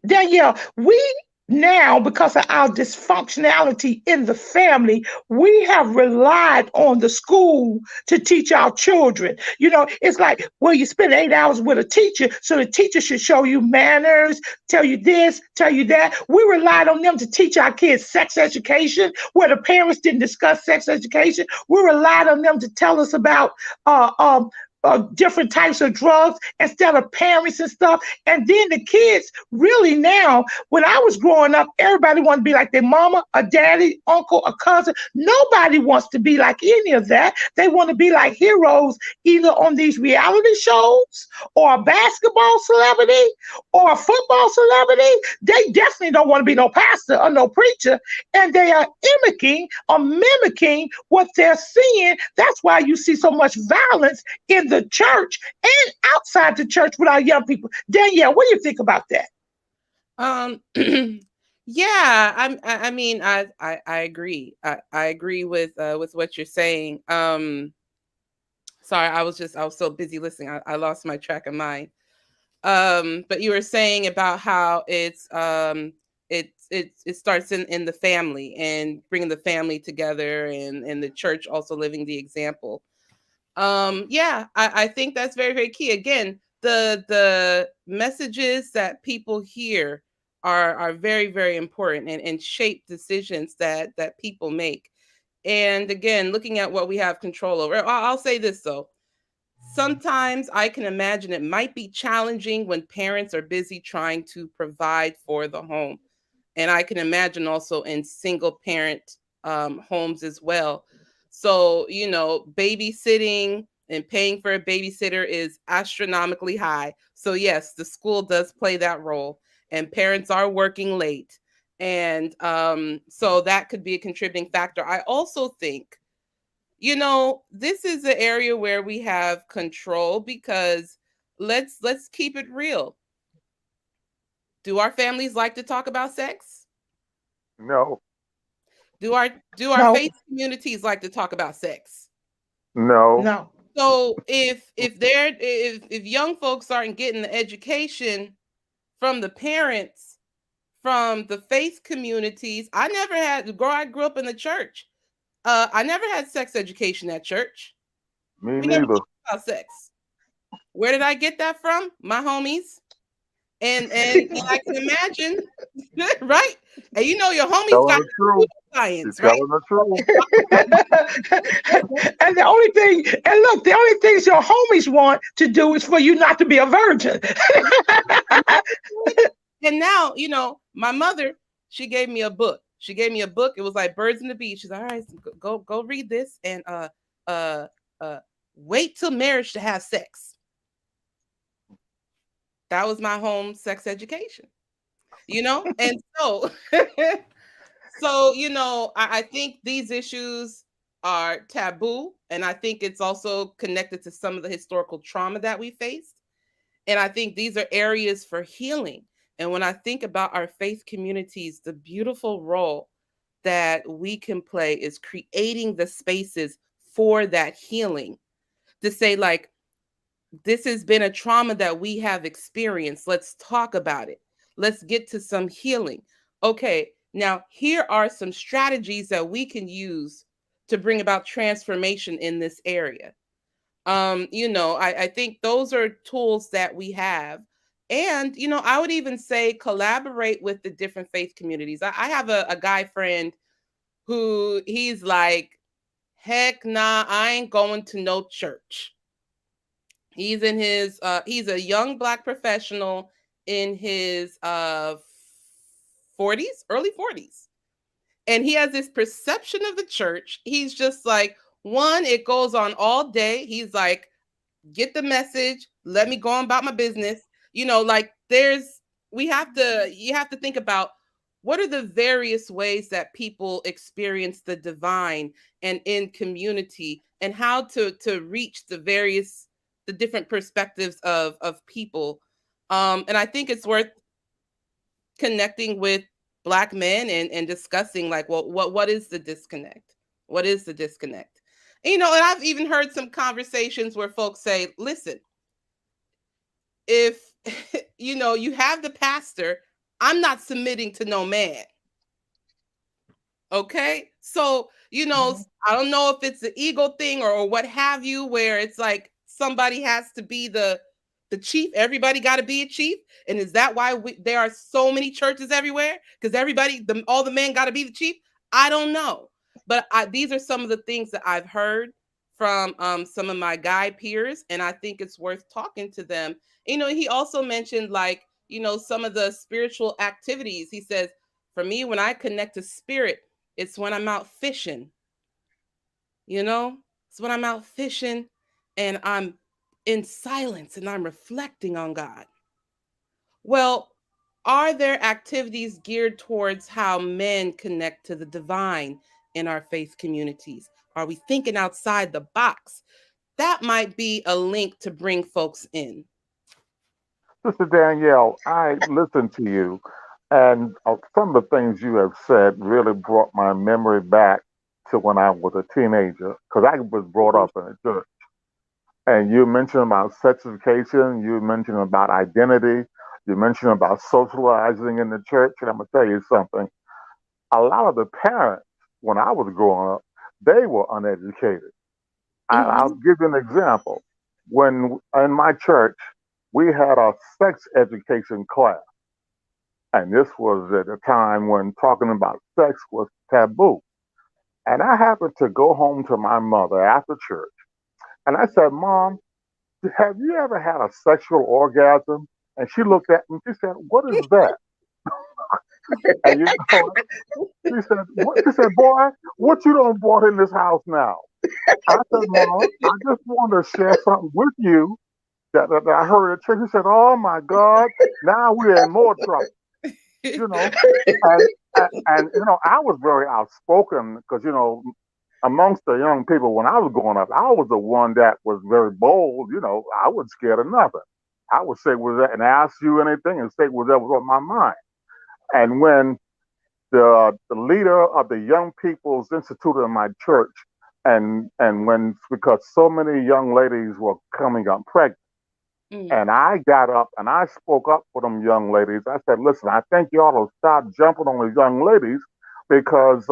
B: Danielle, we now, because of our dysfunctionality in the family, we have relied on the school to teach our children. You know, it's like, well, you spend 8 hours with a teacher, so the teacher should show you manners, tell you this, tell you that. We relied on them to teach our kids sex education, where the parents didn't discuss sex education. We relied on them to tell us about uh, um, different types of drugs instead of parents and stuff. And then the kids really now, when I was growing up, everybody wanted to be like their mama, a daddy, uncle, a cousin. Nobody wants to be like any of that. They want to be like heroes, either on these reality shows or a basketball celebrity or a football celebrity. They definitely don't want to be no pastor or no preacher. And they are mimicking what they're seeing. That's why you see so much violence in the church and outside the church with our young people. Danielle, what do you think about that?
D: Yeah, I mean, I agree. I agree with what you're saying. Sorry, I was so busy listening. I lost my track of mind. But you were saying about how it starts in the family and bringing the family together, and the church also living the example. Yeah, I think that's very, very key. Again, the messages that people hear are very, very important, and shape decisions that people make. And again, looking at what we have control over. I'll say this though. Sometimes I can imagine it might be challenging when parents are busy trying to provide for the home. And I can imagine also in single parent homes as well. So, babysitting and paying for a babysitter is astronomically high. So, yes, the school does play that role, and parents are working late. And so that could be a contributing factor. I also think, this is an area where we have control, because let's keep it real. Do our families like to talk about sex?
F: No,
D: Do our
B: No,
D: faith communities like to talk about sex?
F: no.
B: no.
D: So if young folks aren't getting the education from the parents, from the faith communities, I grew up in the church. I never had sex education at church.
F: Me
D: We never
F: neither.
D: talked about sex. Where did I get that from? My homies. And I can imagine, right? And your homies
F: Telling
D: got
F: the truth. She's
D: science, right?
F: telling the truth.
B: And the only things your homies want to do is for you not to be a virgin.
D: And now, my mother, she gave me a book. She gave me a book. It was like Birds in the Beach. She's like, all right, so go read this, and uh wait till marriage to have sex. That was my home sex education. And so so I think these issues are taboo. And I think it's also connected to some of the historical trauma that we faced. And I think these are areas for healing. And when I think about our faith communities, the beautiful role that we can play is creating the spaces for that healing, to say, like, this has been a trauma that we have experienced. Let's talk about it. Let's get to some healing. Okay, now here are some strategies that we can use to bring about transformation in this area. I think those are tools that we have. And, I would even say collaborate with the different faith communities. I have a guy friend who he's like, heck nah, I ain't going to no church. He's in his he's a young Black professional in his 40s, early 40s. And he has this perception of the church. He's just like, one, it goes on all day. He's like, get the message, let me go on about my business. Like you have to think about what are the various ways that people experience the divine and in community, and how to reach the different perspectives of people. And I think it's worth connecting with Black men and discussing, like, well, what is the disconnect? What is the disconnect? And I've even heard some conversations where folks say, listen, if you have the pastor, I'm not submitting to no man. Okay, so I don't know if it's the ego thing or what have you, where it's like somebody has to be the chief. Everybody got to be a chief, and is that why there are so many churches everywhere? Because all the men got to be the chief. I don't know, but these are some of the things that I've heard from some of my guy peers, and I think it's worth talking to them. He also mentioned, like, some of the spiritual activities. He says, for me, when I connect to spirit, it's when I'm out fishing. It's when I'm out fishing and I'm in silence and I'm reflecting on God. Well, are there activities geared towards how men connect to the divine in our faith communities? Are we thinking outside the box? That might be a link to bring folks in.
F: Sister Danielle, I listened to you, and some of the things you have said really brought my memory back to when I was a teenager, because I was brought up in a church. And you mentioned about sex education, you mentioned about identity, you mentioned about socializing in the church. And I'm going to tell you something. A lot of the parents, when I was growing up, they were uneducated. I'll give you an example. When in my church, we had a sex education class. And this was at a time when talking about sex was taboo. And I happened to go home to my mother after church. And I said, Mom, have you ever had a sexual orgasm? And she looked at me, she said, what is that? And she said, boy, what you done brought in this house now? I said, Mom, I just want to share something with you that I heard at church. She said, oh my God, now we're in more trouble. And I was very outspoken because, amongst the young people when I was growing up, I was the one that was very bold. I wasn't scared of nothing. I would say was and ask you anything and say whatever was on my mind. And when the leader of the Young People's Institute in my church, and when because so many young ladies were coming up pregnant, and I got up and I spoke up for them young ladies. I said, listen, I think you ought to stop jumping on the young ladies because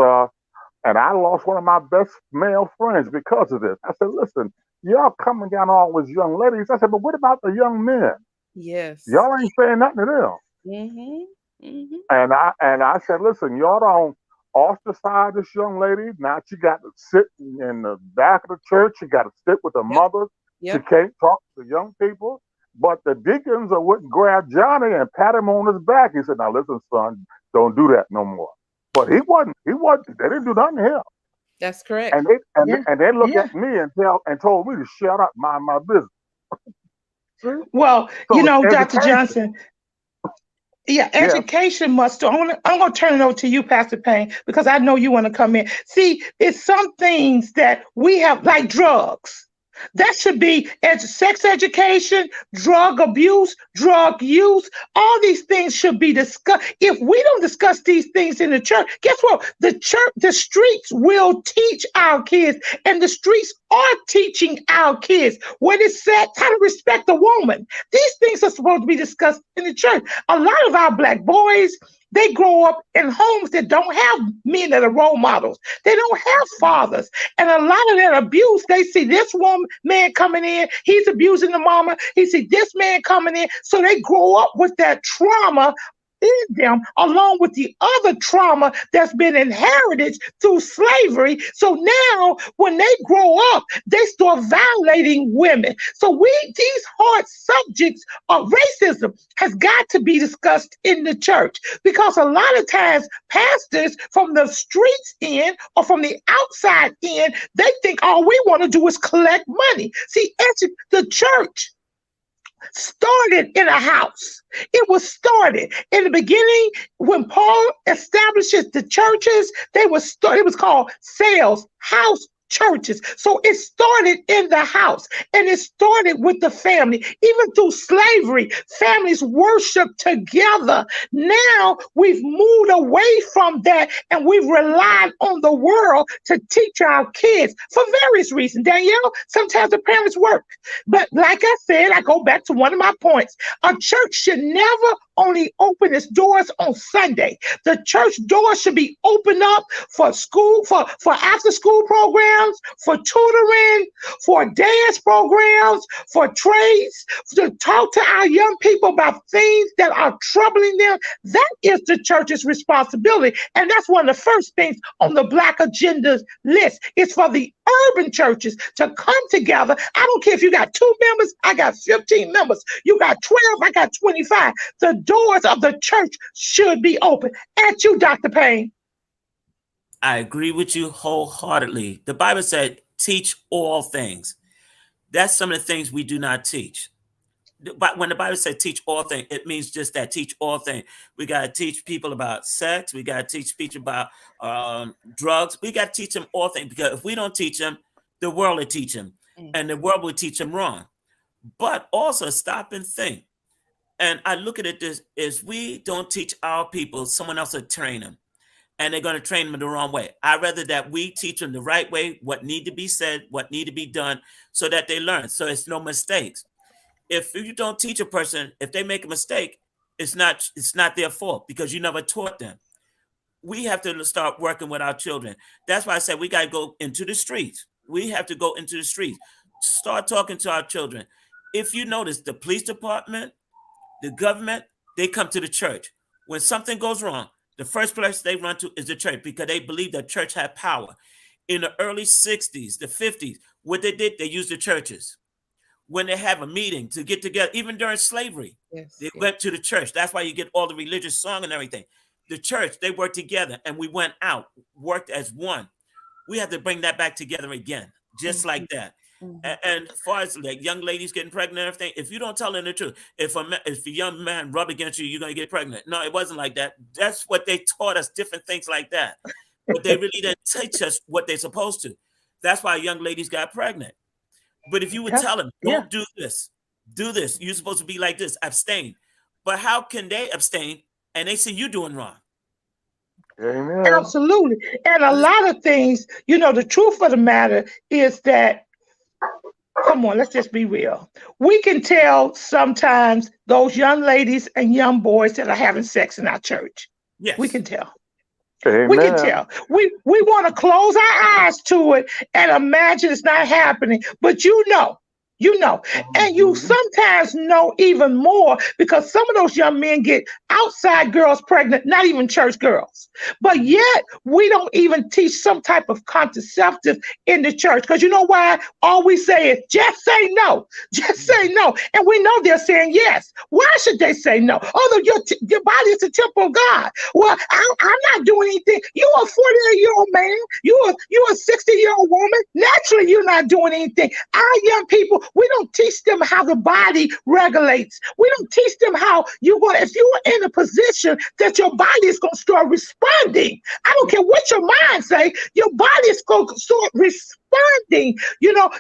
F: and I lost one of my best male friends because of this. I said, listen, y'all coming down all these young ladies. I said, but what about the young men?
D: Yes.
F: Y'all ain't saying nothing to them. And I said, listen, y'all don't ostracize this young lady. Now she got to sit in the back of the church. She got to sit with the mothers. She can't talk to the young people. But the deacons wouldn't grab Johnny and pat him on his back. He said, now listen, son, don't do that no more. But he wasn't. They didn't do nothing to him.
D: That's correct.
F: And they looked at me and told me to shut up, mind my business.
B: Well,
F: So
B: Dr. Johnson, Yeah,
F: Yeah.
B: education must. I'm gonna turn it over to you, Pastor Payne, because I know you want to come in. See, it's some things that we have, like drugs. That should be sex education, drug abuse, drug use. All these things should be discussed. If we don't discuss these things in the church, guess what? The church, the streets will teach our kids, and the streets are teaching our kids what it said, how to respect a woman. These things are supposed to be discussed in the church. A lot of our black boys, they grow up in homes that don't have men that are role models. They don't have fathers. And a lot of that abuse, they see this one man coming in, he's abusing the mama. He see this man coming in. So they grow up with that trauma in them, along with the other trauma that's been inherited through slavery. So now when they grow up, they start violating women. So these hard subjects of racism has got to be discussed in the church, because a lot of times pastors from the streets in or from the outside in, they think all we want to do is collect money. See, the church started in a house. It was started in the beginning when Paul establishes the churches. It was called sales house churches. So it started in the house, and it started with the family. Even through slavery, families worship together. Now we've moved away from that, and we've relied on the world to teach our kids for various reasons. Danielle, sometimes the parents work. But like I said, I go back to one of my points. A church should never only open its doors on Sunday. The church doors should be opened up for school, for after school programs, for tutoring, for dance programs, for trades, to talk to our young people about things that are troubling them. That is the church's responsibility. And that's one of the first things on the Black Agenda's list. It's for the urban churches to come together. I don't care if you got 2 members, I got 15 members. You got 12, I got 25. The doors of the church should be open. At you, Dr. Payne.
E: I agree with you wholeheartedly. The Bible said, teach all things. That's some of the things we do not teach. But when the Bible said teach all things, it means just that, teach all things. We got to teach people about sex. We got to teach people about drugs. We got to teach them all things, because if we don't teach them, the world will teach them, and the world will teach them wrong. But also stop and think. And I look at it this is, we don't teach our people, someone else will train them, and they're going to train them the wrong way. I'd rather that we teach them the right way, what need to be said, what need to be done, so that they learn. So it's no mistakes. If you don't teach a person, if they make a mistake, it's not their fault, because you never taught them. We have to start working with our children. That's why I said we got to go into the streets. We have to go into the streets, start talking to our children. If you notice, the police department, the government, they come to the church. When something goes wrong, the first place they run to is the church, because they believe that church had power. In the early 60s, the 50s, what they did, they used the churches. When they have a meeting to get together, even during slavery, they went to the church. That's why you get all the religious song and everything. The church, they worked together, and we went out, worked as one. We have to bring that back together again, just like that. And as far as like young ladies getting pregnant and everything, if you don't tell them the truth, if a young man rub against you, you're going to get pregnant. No, it wasn't like that. That's what they taught us, different things like that. But they really didn't teach us what they're supposed to. That's why young ladies got pregnant. But if you would tell them, don't do this, you're supposed to be like this, abstain. But how can they abstain and they see you doing wrong?
F: Amen.
B: Absolutely. And a lot of things, the truth of the matter is that, come on, let's just be real. We can tell sometimes those young ladies and young boys that are having sex in our church.
E: Yes.
B: We can tell.
F: Amen.
B: We can tell. We want to close our eyes to it and imagine it's not happening. But you know. And you sometimes know even more, because some of those young men get outside girls pregnant, not even church girls. But yet we don't even teach some type of contraceptive in the church, because you know why? All we say is just say no. Just say no. And we know they're saying yes. Why should they say no? Although your body is a temple of God. Well, I'm not doing anything. You're a 48-year-old man. You're a 60-year-old woman. Naturally, you're not doing anything. Our young people, We don't teach them how the body regulates. We don't teach them how if you're in a position that your body is going to start responding. I don't care what your mind say, your body is going to start responding,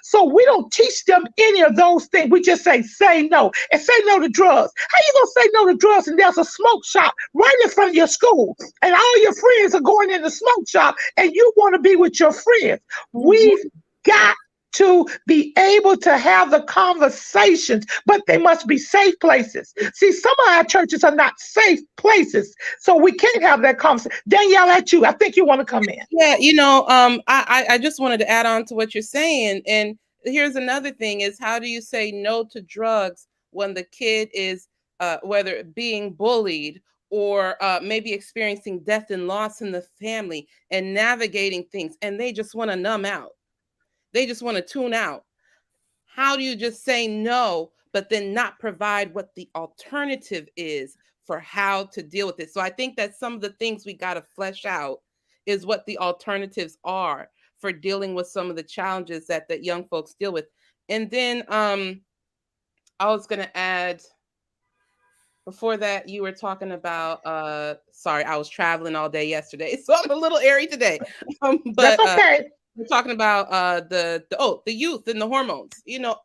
B: so we don't teach them any of those things. We just say no, and say no to drugs. How you going to say no to drugs and there's a smoke shop right in front of your school and all your friends are going in the smoke shop and you want to be with your friends? We've got to be able to have the conversations, but they must be safe places. See, some of our churches are not safe places, so we can't have that conversation. Danielle, at you. I think you want to come in.
D: Yeah, I just wanted to add on to what you're saying. And here's another thing is, how do you say no to drugs when the kid is whether being bullied or maybe experiencing death and loss in the family and navigating things, and they just want to numb out? They just want to tune out. How do you just say no, but then not provide what the alternative is for how to deal with it? So I think that some of the things we got to flesh out is what the alternatives are for dealing with some of the challenges that young folks deal with. And then I was going to add, before that, you were talking about, sorry, I was traveling all day yesterday, so I'm a little airy today. But
B: that's okay.
D: We're talking about the youth and the hormones.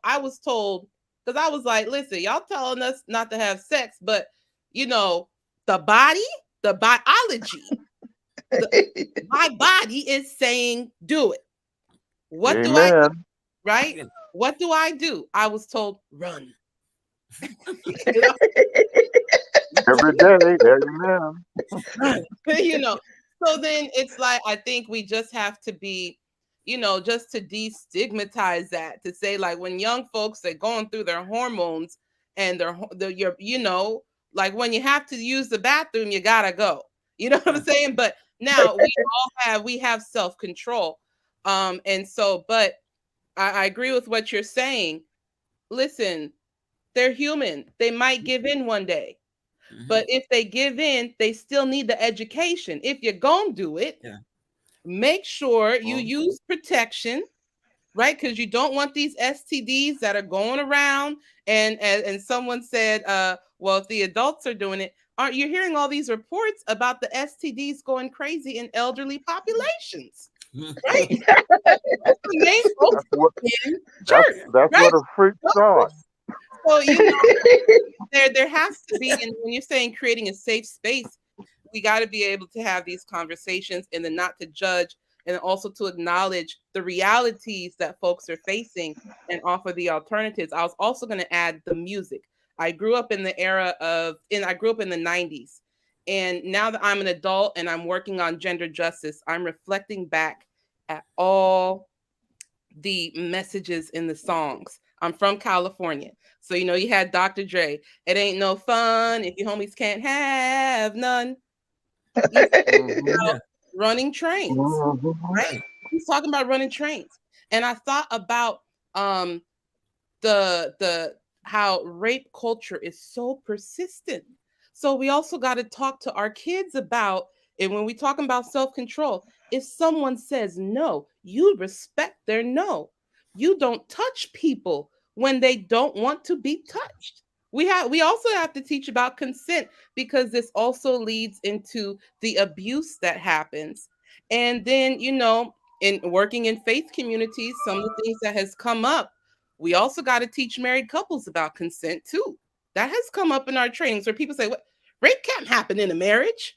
D: I was told, because I was like, listen, y'all telling us not to have sex, but the body, the biology, my body is saying do it. What
F: Amen.
D: do I do? Right? What do I do? I was told run.
F: Every day, amen.
D: So then it's like, I think we just have to be, just to destigmatize that, to say, like, when young folks are going through their hormones and like when you have to use the bathroom, you gotta go. You know what I'm saying? But now we have self-control. And so, but I agree with what you're saying. Listen, they're human. They might give in one day. Mm-hmm. But if they give in, they still need the education. If you're gonna do it, make sure you use protection, right? Because you don't want these STDs that are going around. And someone said, well, if the adults are doing it, aren't you hearing all these reports about the STDs going crazy in elderly populations? Right? That's the main focus in church.
F: That's
D: right?
F: where the freaks are.
D: So there has to be, and when you're saying creating a safe space, we got to be able to have these conversations and then not to judge, and also to acknowledge the realities that folks are facing and offer the alternatives. I was also going to add the music. I grew up in the I grew up in the 90s. And now that I'm an adult and I'm working on gender justice, I'm reflecting back at all the messages in the songs. I'm from California. So, you had Dr. Dre. It ain't no fun if your homies can't have none. Running trains, right? He's talking about running trains. And I thought about the how rape culture is so persistent. So we also got to talk to our kids about it. When we talking about self-control, if someone says no, you respect their no. You don't touch people when they don't want to be touched. We also have to teach about consent, because this also leads into the abuse that happens. And then, in working in faith communities, some of the things that has come up, we also got to teach married couples about consent too. That has come up in our trainings where people say, "What? Rape can't happen in a marriage."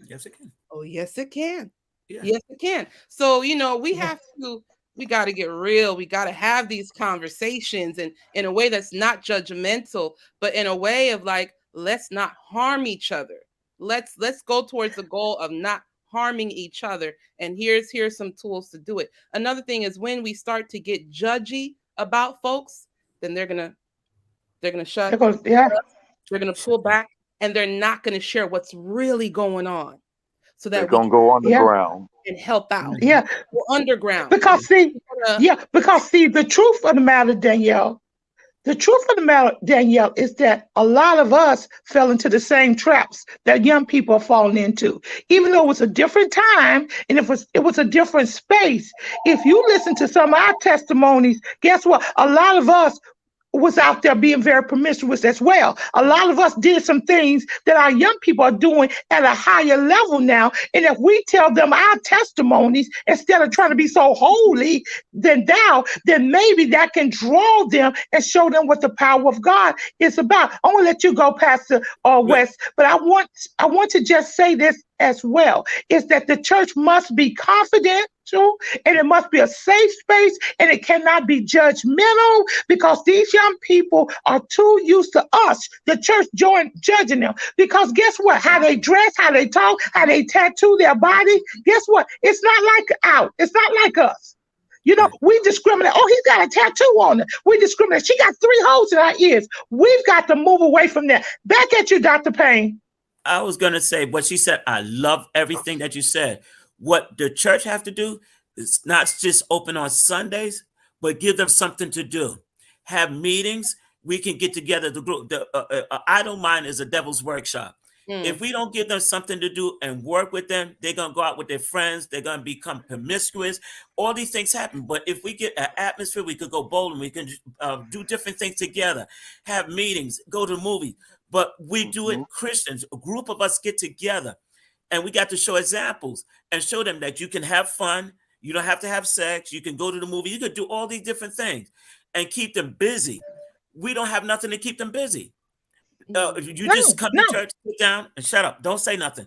E: Yes, it can.
D: Oh, yes, it can.
E: Yeah.
D: Yes, it can. So, we got to get real. We got to have these conversations, and in a way that's not judgmental, but in a way of like, let's not harm each other. Let's go towards the goal of not harming each other. And here's some tools to do it. Another thing is, when we start to get judgy about folks, then they're gonna shut. They're gonna pull back, and they're not gonna share what's really going on. So that
F: they're gonna go underground
D: and help out.
B: Yeah,
D: or underground.
B: Because see, the truth of the matter, Danielle, The truth of the matter, Danielle, is that a lot of us fell into the same traps that young people are falling into. Even though it was a different time and it was a different space. If you listen to some of our testimonies, guess what? A lot of us was out there being very promiscuous as well. A lot of us did some things that our young people are doing at a higher level now. And if we tell them our testimonies instead of trying to be so holy than thou, then maybe that can draw them and show them what the power of God is about. I want to let you go, Pastor West, but I want to just say this as well, is that the church must be confidential and it must be a safe space and it cannot be judgmental because these young people are too used to us, the church, judging them. Because guess what? How they dress, how they talk, how they tattoo their body, guess what? It's not like out. It's not like us. You know, we discriminate. Oh, he's got a tattoo on it. We discriminate. She got 3 holes in her ears. We've got to move away from that. Back at you, Dr. Payne.
E: I was going to say what she said. I love everything that you said. What the church have to do is not just open on Sundays, but give them something to do. Have meetings. We can get together. The group. Idle mind is a devil's workshop. If we don't give them something to do and work with them, they're going to go out with their friends. They're going to become promiscuous. All these things happen. But if we get an atmosphere, we could go bowling. We can do different things together. Have meetings. Go to movies. But we do it, Christians, a group of us get together and we got to show examples and show them that you can have fun. You don't have to have sex. You can go to the movie. You could do all these different things and keep them busy. We don't have nothing to keep them busy. Just come to church, sit down and shut up. Don't say nothing.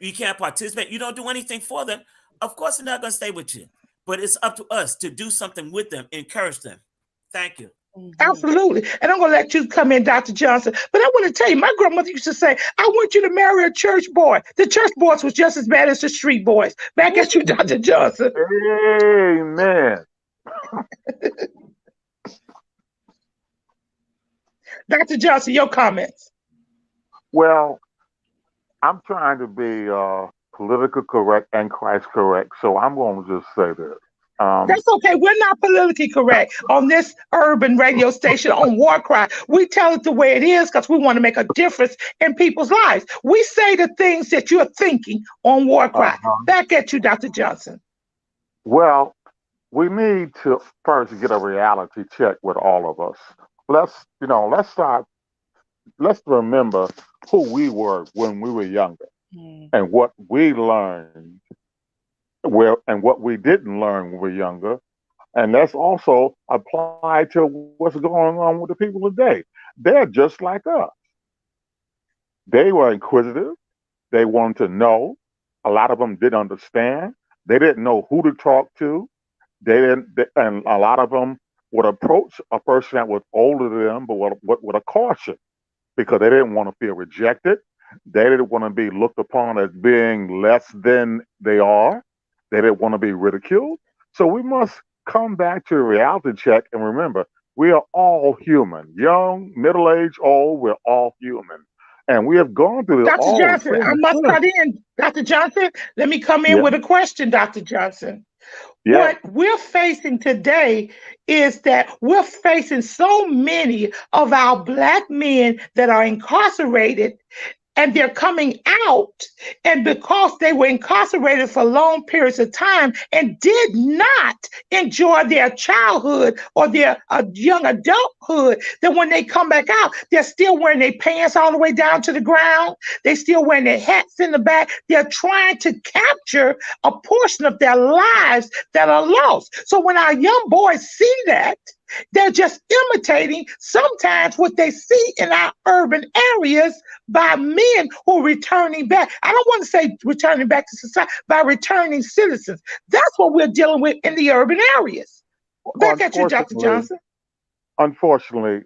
E: You can't participate. You don't do anything for them. Of course, they're not going to stay with you. But it's up to us to do something with them, encourage them. Thank you.
B: Absolutely. And I'm going to let you come in, Dr. Johnson. But I want to tell you, my grandmother used to say, I want you to marry a church boy. The church boys was just as bad as the street boys. Back at you, Dr. Johnson.
F: Amen.
B: Dr. Johnson, your comments.
F: Well, I'm trying to be politically correct and Christ correct, so I'm going to just say this.
B: That's okay. We're not politically correct on this urban radio station on War Cry. We tell it the way it is because we want to make a difference in people's lives. We say the things that you're thinking on War Cry. Back at you, Dr. Johnson.
F: Well, we need to first get a reality check with all of us. Let's remember who we were when we were younger and what we learned and what we didn't learn when we were younger. And that's also applied to what's going on with the people today. They're just like us. They were inquisitive. They wanted to know. A lot of them didn't understand. They didn't know who to talk to. And a lot of them would approach a person that was older than them, but with a caution, because they didn't want to feel rejected. They didn't want to be looked upon as being less than they are. They didn't want to be ridiculed. So we must come back to a reality check and remember, we are all human. Young, middle-aged, old, we're all human. And we have gone through
B: Dr. Johnson, I must cut in. Dr. Johnson, let me come in with a question, Dr. Johnson. What we're facing today is that we're facing so many of our Black men that are incarcerated and they're coming out, and because they were incarcerated for long periods of time and did not enjoy their childhood or their young adulthood, that when they come back out, they're still wearing their pants all the way down to the ground. They're still wearing their hats in the back. They're trying to capture a portion of their lives that are lost. So when our young boys see that, they're just imitating sometimes what they see in our urban areas by men who are returning back. I don't want to say returning back to society, by returning citizens. That's what we're dealing with in the urban areas. Back at you, Dr. Johnson.
F: Unfortunately,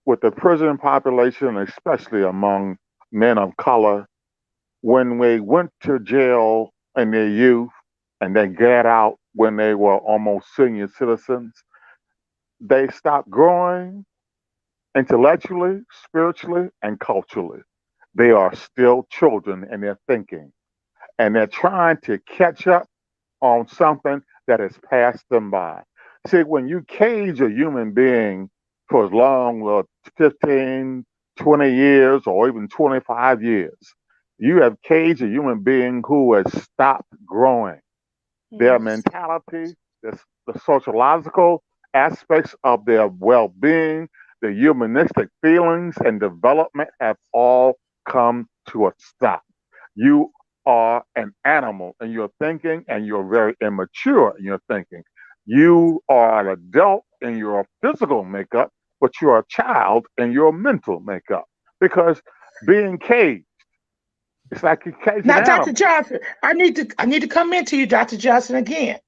F: with the prison population, especially among men of color, when they went to jail in their youth and they got out when they were almost senior citizens, they stopped growing intellectually, spiritually, and culturally. They are still children in their thinking, and they're trying to catch up on something that has passed them by. See, when you cage a human being for as long as 15, 20 years, or even 25 years. You have caged a human being who has stopped growing. Their mentality, the sociological aspects of their well being, the humanistic feelings and development have all come to a stop. You are an animal in your thinking and you're very immature in your thinking. You are an adult in your physical makeup, but you're a child in your mental makeup. Because being caged, it's like you cage an
B: Now, Dr.
F: animal.
B: Johnson, I need to come into you, Dr. Johnson, again.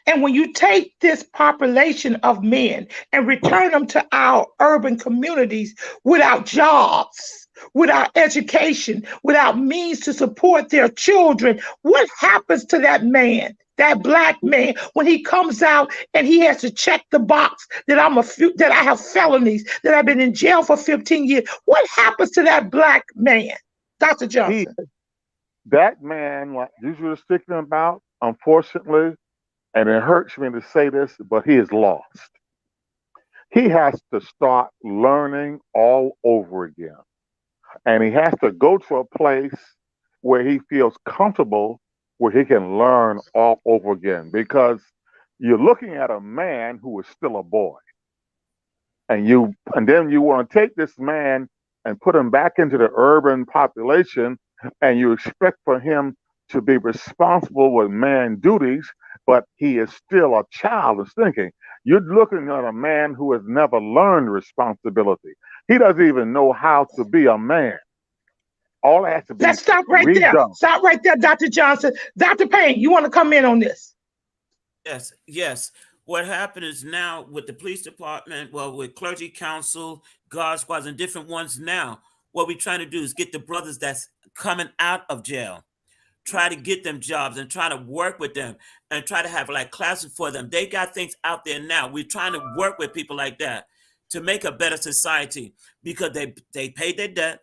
B: And when you take this population of men and return them to our urban communities without jobs, without education, without means to support their children, what happens to that man? That black man, when he comes out and he has to check the box that that I have felonies, that I've been in jail for 15 years. What happens to that black man, Dr.
F: He,
B: Johnson?
F: that man, like you were speaking about, unfortunately, and it hurts me to say this, but he is lost. He has to start learning all over again. And he has to go to a place where he feels comfortable, where he can learn all over again. Because you're looking at a man who is still a boy. And then you want to take this man and put him back into the urban population, and you expect for him to be responsible with man duties, but he is still a child is thinking. You're looking at a man who has never learned responsibility. He doesn't even know how to be a man. All that has to be
B: Let's stop right there.
F: redone.
B: Stop right there, Dr. Johnson. Dr. Payne, you want to come in on this?
E: Yes, yes. What happened is now with the police department, well, with clergy council, guard squads, and different ones now, what we're trying to do is get the brothers that's coming out of jail, try to get them jobs and try to work with them and try to have like classes for them. They got things out there now. We're trying to work with people like that to make a better society because they paid their debt,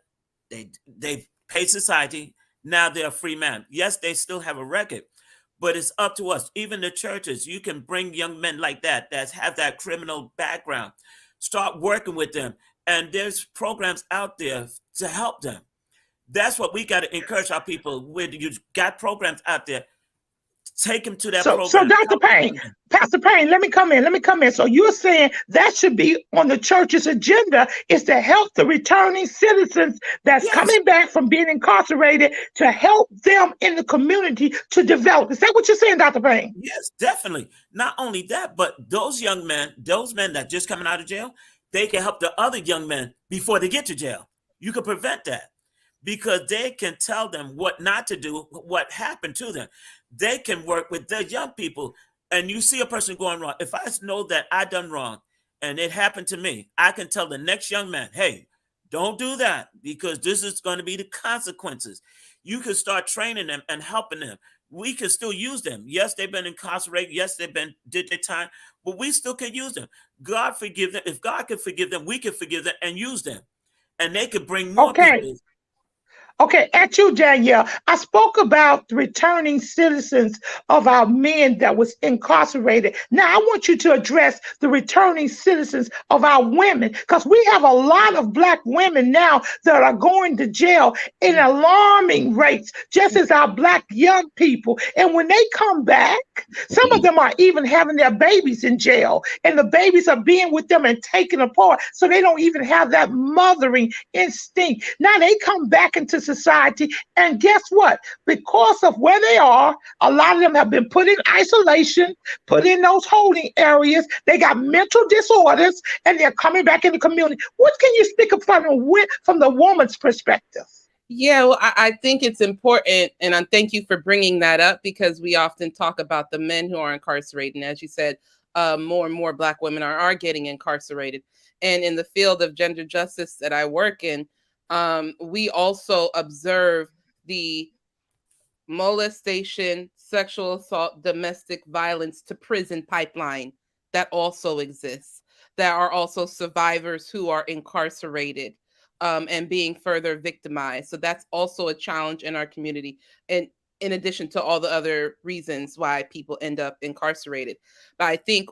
E: they paid society. Now they're a free man. Yes, they still have a record, but it's up to us. Even the churches, you can bring young men like that have that criminal background. Start working with them, and there's programs out there to help them. That's what we got to encourage our people. When you got programs out there, take them to that
B: So
E: program.
B: Dr. Payne, Pastor Payne, let me come in. Let me come in. So you're saying that should be on the church's agenda is to help the returning citizens that's
E: Yes,
B: coming back from being incarcerated to help them in the community to develop. Is that what you're saying, Dr. Payne?
E: yes, definitely. Not only that, but those young men, those men that just coming out of jail, they can help the other young men before they get to jail. You can prevent that because they can tell them what not to do, what happened to them. They can work with the young people. And you see a person going wrong. If I know that I done wrong and it happened to me, I can tell the next young man, hey, don't do that because this is going to be the consequences. You can start training them and helping them. We can still use them. Yes, they've been incarcerated. Yes, they've been did their time, but we still can use them. God forgive them. If God can forgive them, we can forgive them and use them. And they could bring more
B: Okay.
E: people.
B: Okay, at you, Danielle. I spoke about the returning citizens of our men that was incarcerated. Now, I want you to address the returning citizens of our women, because we have a lot of Black women now that are going to jail in alarming rates, just as our Black young people. And when they come back, some of them are even having their babies in jail, and the babies are being with them and taken apart, so they don't even have that mothering instinct. Now they come back into society, and guess what? Because of where they are, a lot of them have been put in isolation, put in those holding areas. They got mental disorders, and they're coming back in the community. What can you speak of from the woman's perspective?
D: Yeah, well, I think it's important, and I thank you for bringing that up because we often talk about the men who are incarcerated. And as you said, more and more Black women are getting incarcerated. And in the field of gender justice that I work in, we also observe the molestation, sexual assault, domestic violence to prison pipeline that also exists. There are also survivors who are incarcerated and being further victimized. So that's also a challenge in our community. And in addition to all the other reasons why people end up incarcerated. But I think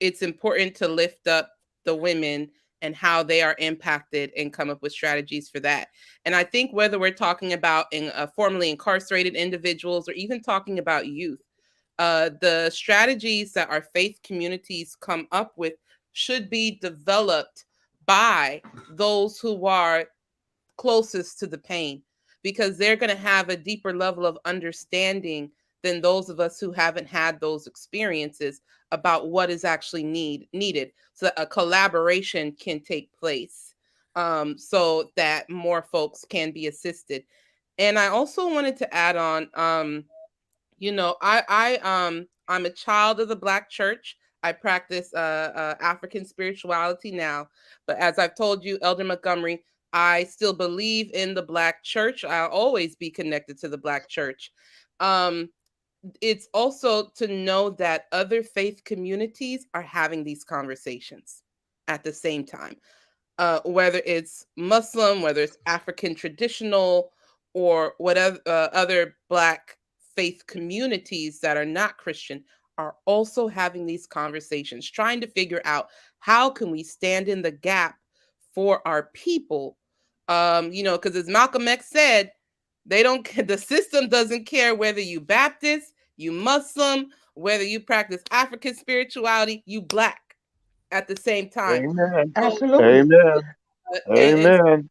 D: it's important to lift up the women and how they are impacted and come up with strategies for that. And I think whether we're talking about formerly incarcerated individuals or even talking about youth, the strategies that our faith communities come up with should be developed by those who are closest to the pain, because they're going to have a deeper level of understanding than those of us who haven't had those experiences about what is actually needed, so that a collaboration can take place, so that more folks can be assisted. And I also wanted to add on, I'm a child of the Black church. I practice African spirituality now, but as I've told you, Elder Montgomery, I still believe in the Black church. I'll always be connected to the Black church. It's also to know that other faith communities are having these conversations at the same time, whether it's Muslim, whether it's African traditional, or whatever other Black faith communities that are not Christian are also having these conversations, trying to figure out how can we stand in the gap for our people. Because as Malcolm X said, the system doesn't care whether you Baptist, you Muslim, whether you practice African spirituality, you Black at the same time.
F: Amen.
B: Absolutely.
F: Amen.
D: And
F: Amen.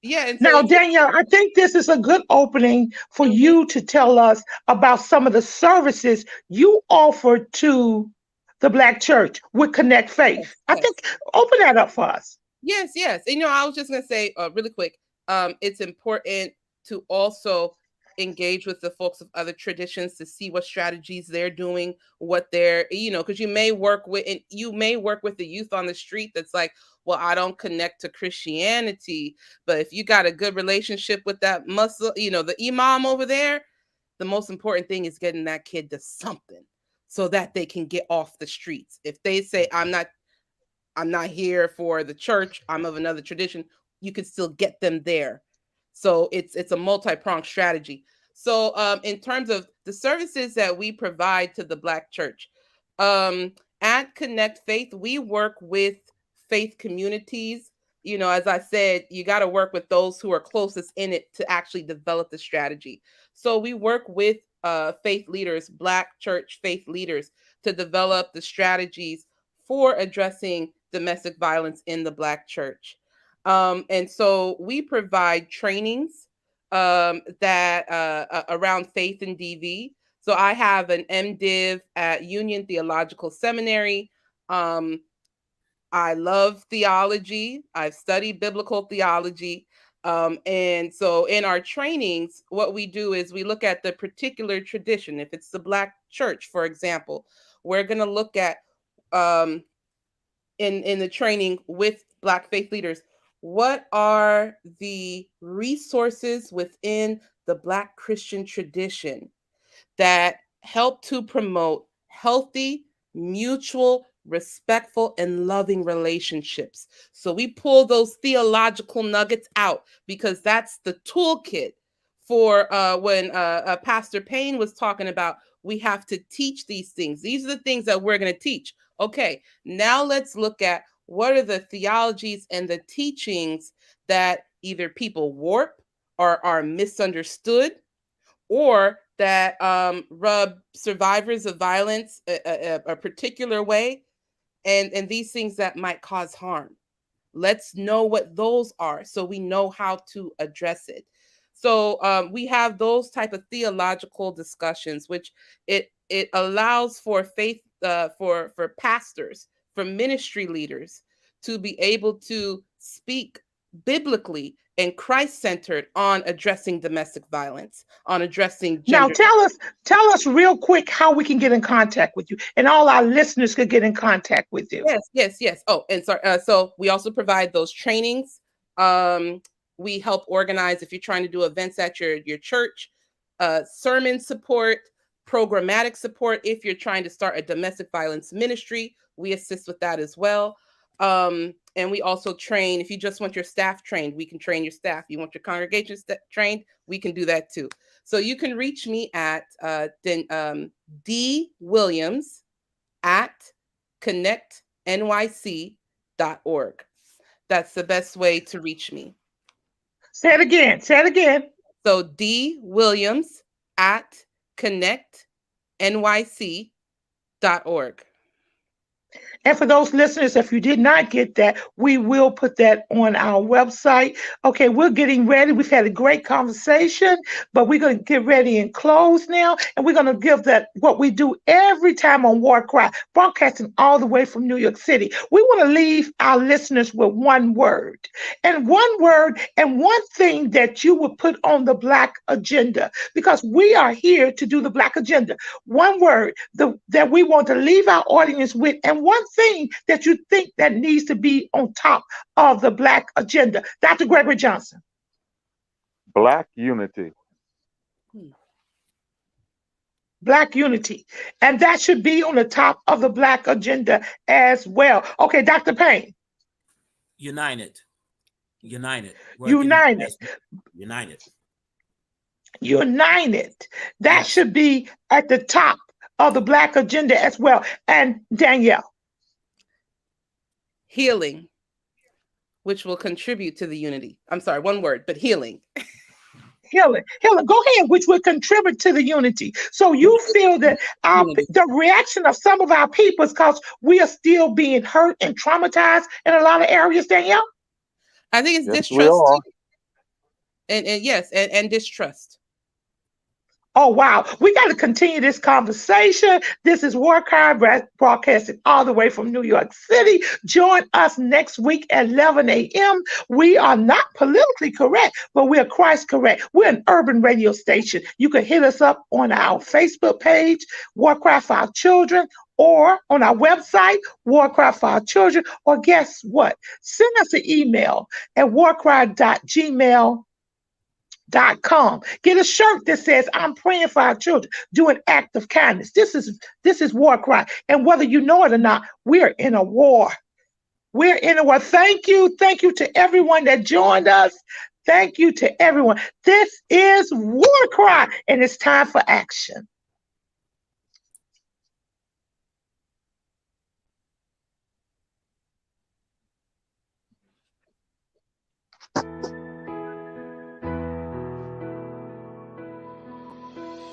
D: yeah, and
B: Now,
D: so
B: Danielle, I think this is a good opening for you to tell us about some of the services you offer to the Black church with Connect Faith. I
D: yes.
B: think open that up for us.
D: Yes. And, I was just going to say really quick, it's important to also engage with the folks of other traditions to see what strategies they're doing, what they're, because you may work with the youth on the street that's like, well, I don't connect to Christianity, but if you got a good relationship with that Muslim, the imam over there, the most important thing is getting that kid to something so that they can get off the streets. If they say, I'm not here for the church, I'm of another tradition, you can still get them there. So it's a multi-pronged strategy. So in terms of the services that we provide to the Black church, at Connect Faith, we work with faith communities. As I said, you got to work with those who are closest in it to actually develop the strategy. So we work with faith leaders, Black church faith leaders, to develop the strategies for addressing domestic violence in the Black church. And so we provide trainings that around faith and DV. So I have an MDiv at Union Theological Seminary. I love theology. I've studied biblical theology. And so in our trainings, what we do is we look at the particular tradition. If it's the Black church, for example, we're going to look at in the training with Black faith leaders, what are the resources within the Black Christian tradition that help to promote healthy, mutual, respectful, and loving relationships? So we pull those theological nuggets out because that's the toolkit for when Pastor Payne was talking about we have to teach these things. These are the things that we're going to teach. Okay, now let's look at what are the theologies and the teachings that either people warp or are misunderstood, or that rub survivors of violence a particular way, and these things that might cause harm. Let's know what those are so we know how to address it. So we have those type of theological discussions, which it allows for faith, for pastors, for ministry leaders to be able to speak biblically and Christ-centered on addressing domestic violence, on addressing
B: Now
D: gender.
B: tell us real quick how we can get in contact with you, and all our listeners could get in contact with you.
D: Yes. Oh, and so we also provide those trainings. We help organize if you're trying to do events at your church, sermon support, programmatic support. If you're trying to start a domestic violence ministry, we assist with that as well. And we also train, if you just want your staff trained, we can train your staff. You want your congregation trained, we can do that too. So you can reach me at D Williams at connectnyc.org. connectfaith.org. That's the best way to reach me.
B: Say it again. Say it again.
D: So D Williams at connectnyc.org.
B: And for those listeners, if you did not get that, we will put that on our website. Okay, we're getting ready. We've had a great conversation, but we're going to get ready and close now. And we're going to give that what we do every time on War Cry, broadcasting all the way from New York City. We want to leave our listeners with one word and one thing that you would put on the Black agenda, because we are here to do the Black agenda. One word that we want to leave our audience with, and one thing that you think that needs to be on top of the Black agenda. Dr. Gregory Johnson.
F: Black unity.
B: Black unity. And that should be on the top of the Black agenda as well. Okay, Dr. Payne.
E: United.
B: United. That
E: Yes.
B: should be at the top of the Black agenda as well. And Danielle.
D: Healing, which will contribute to the unity. I'm sorry, one word, but healing.
B: Healing. Go ahead, which would contribute to the unity. So you feel that the reaction of some of our people is because we are still being hurt and traumatized in a lot of areas, Danielle?
D: I think it's
F: Yes, we
D: distrust.
F: are.
D: And distrust.
B: Oh, wow. We got to continue this conversation. This is War Cry broadcasting all the way from New York City. Join us next week at 11 a.m. We are not politically correct, but we are Christ correct. We're an urban radio station. You can hit us up on our Facebook page, War Cry for Our Children, or on our website, War Cry for Our Children, or guess what? Send us an email at warcry.gmail.com. Get a shirt that says, I'm praying for our children. Do an act of kindness. This is War Cry. And whether you know it or not, we're in a war. We're in a war. Thank you. Thank you to everyone that joined us. Thank you to everyone. This is War Cry, and it's time for action.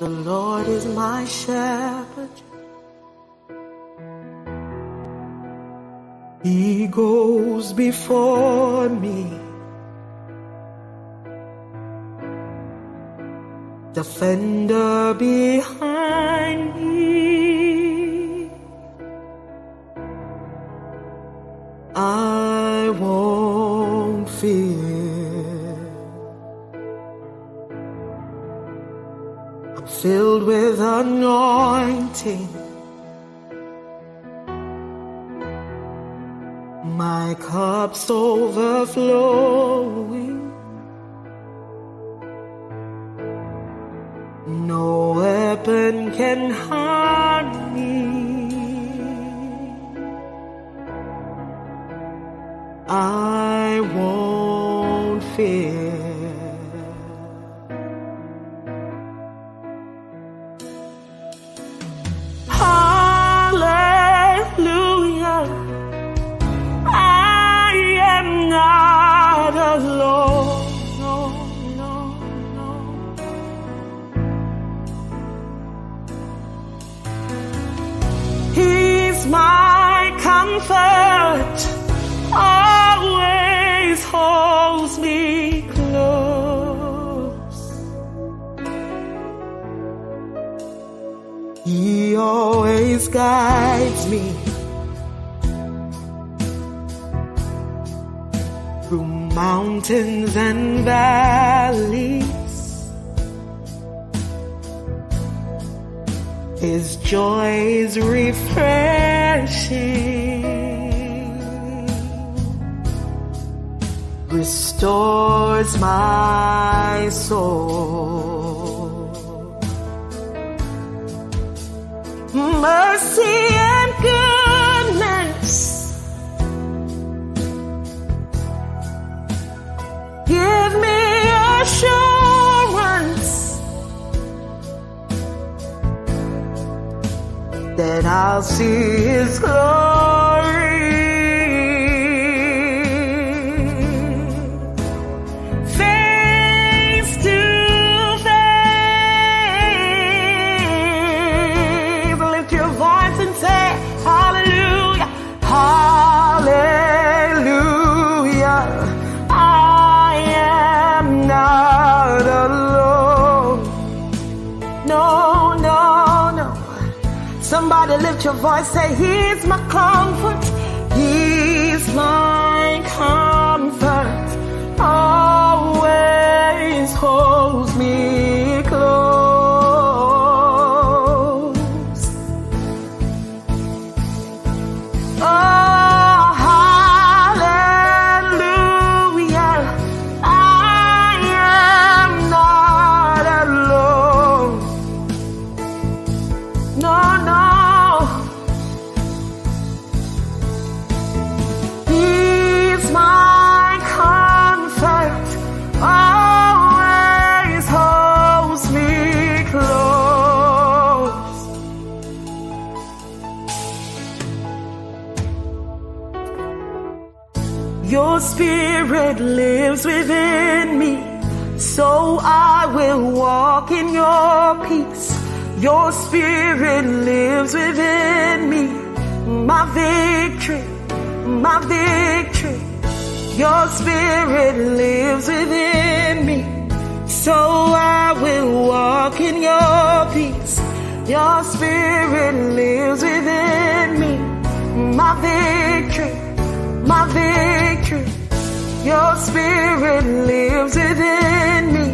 A: The Lord is my shepherd. He goes before me. Defender behind me. I won't fear. Filled with anointing, my cup's overflowing. No weapon can harm me. I won't fear. Not alone, no, no, no. He's my comfort, always holds me close. He always guides me through mountains and valleys. His joy is refreshing, restores my soul. Mercy and goodness give me assurance that I'll see His glory lift your voice, say, He's my comfort. He's my comfort. Always holds me close. Oh, hallelujah. I am not alone. No, no. He's my comfort. Always holds me close. Your spirit lives within me, so I will walk in your peace. Your spirit lives within me, my victory, my victory. Your spirit lives within me, so I will walk in your peace. Your spirit lives within me, my victory, my victory. Your spirit lives within me,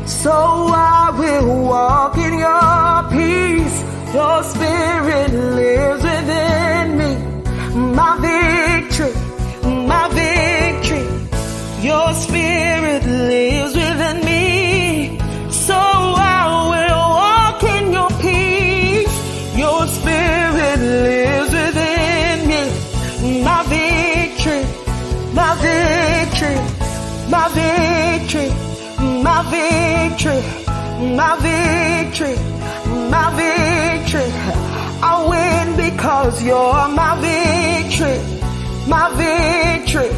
A: so I will walk in your peace. Your spirit lives within me, my victory, my victory. Your spirit lives within me, so I will walk in your peace. Your spirit lives within me, my victory, my victory, my victory, my victory, my victory, my victory. I win because you're my victory, my victory.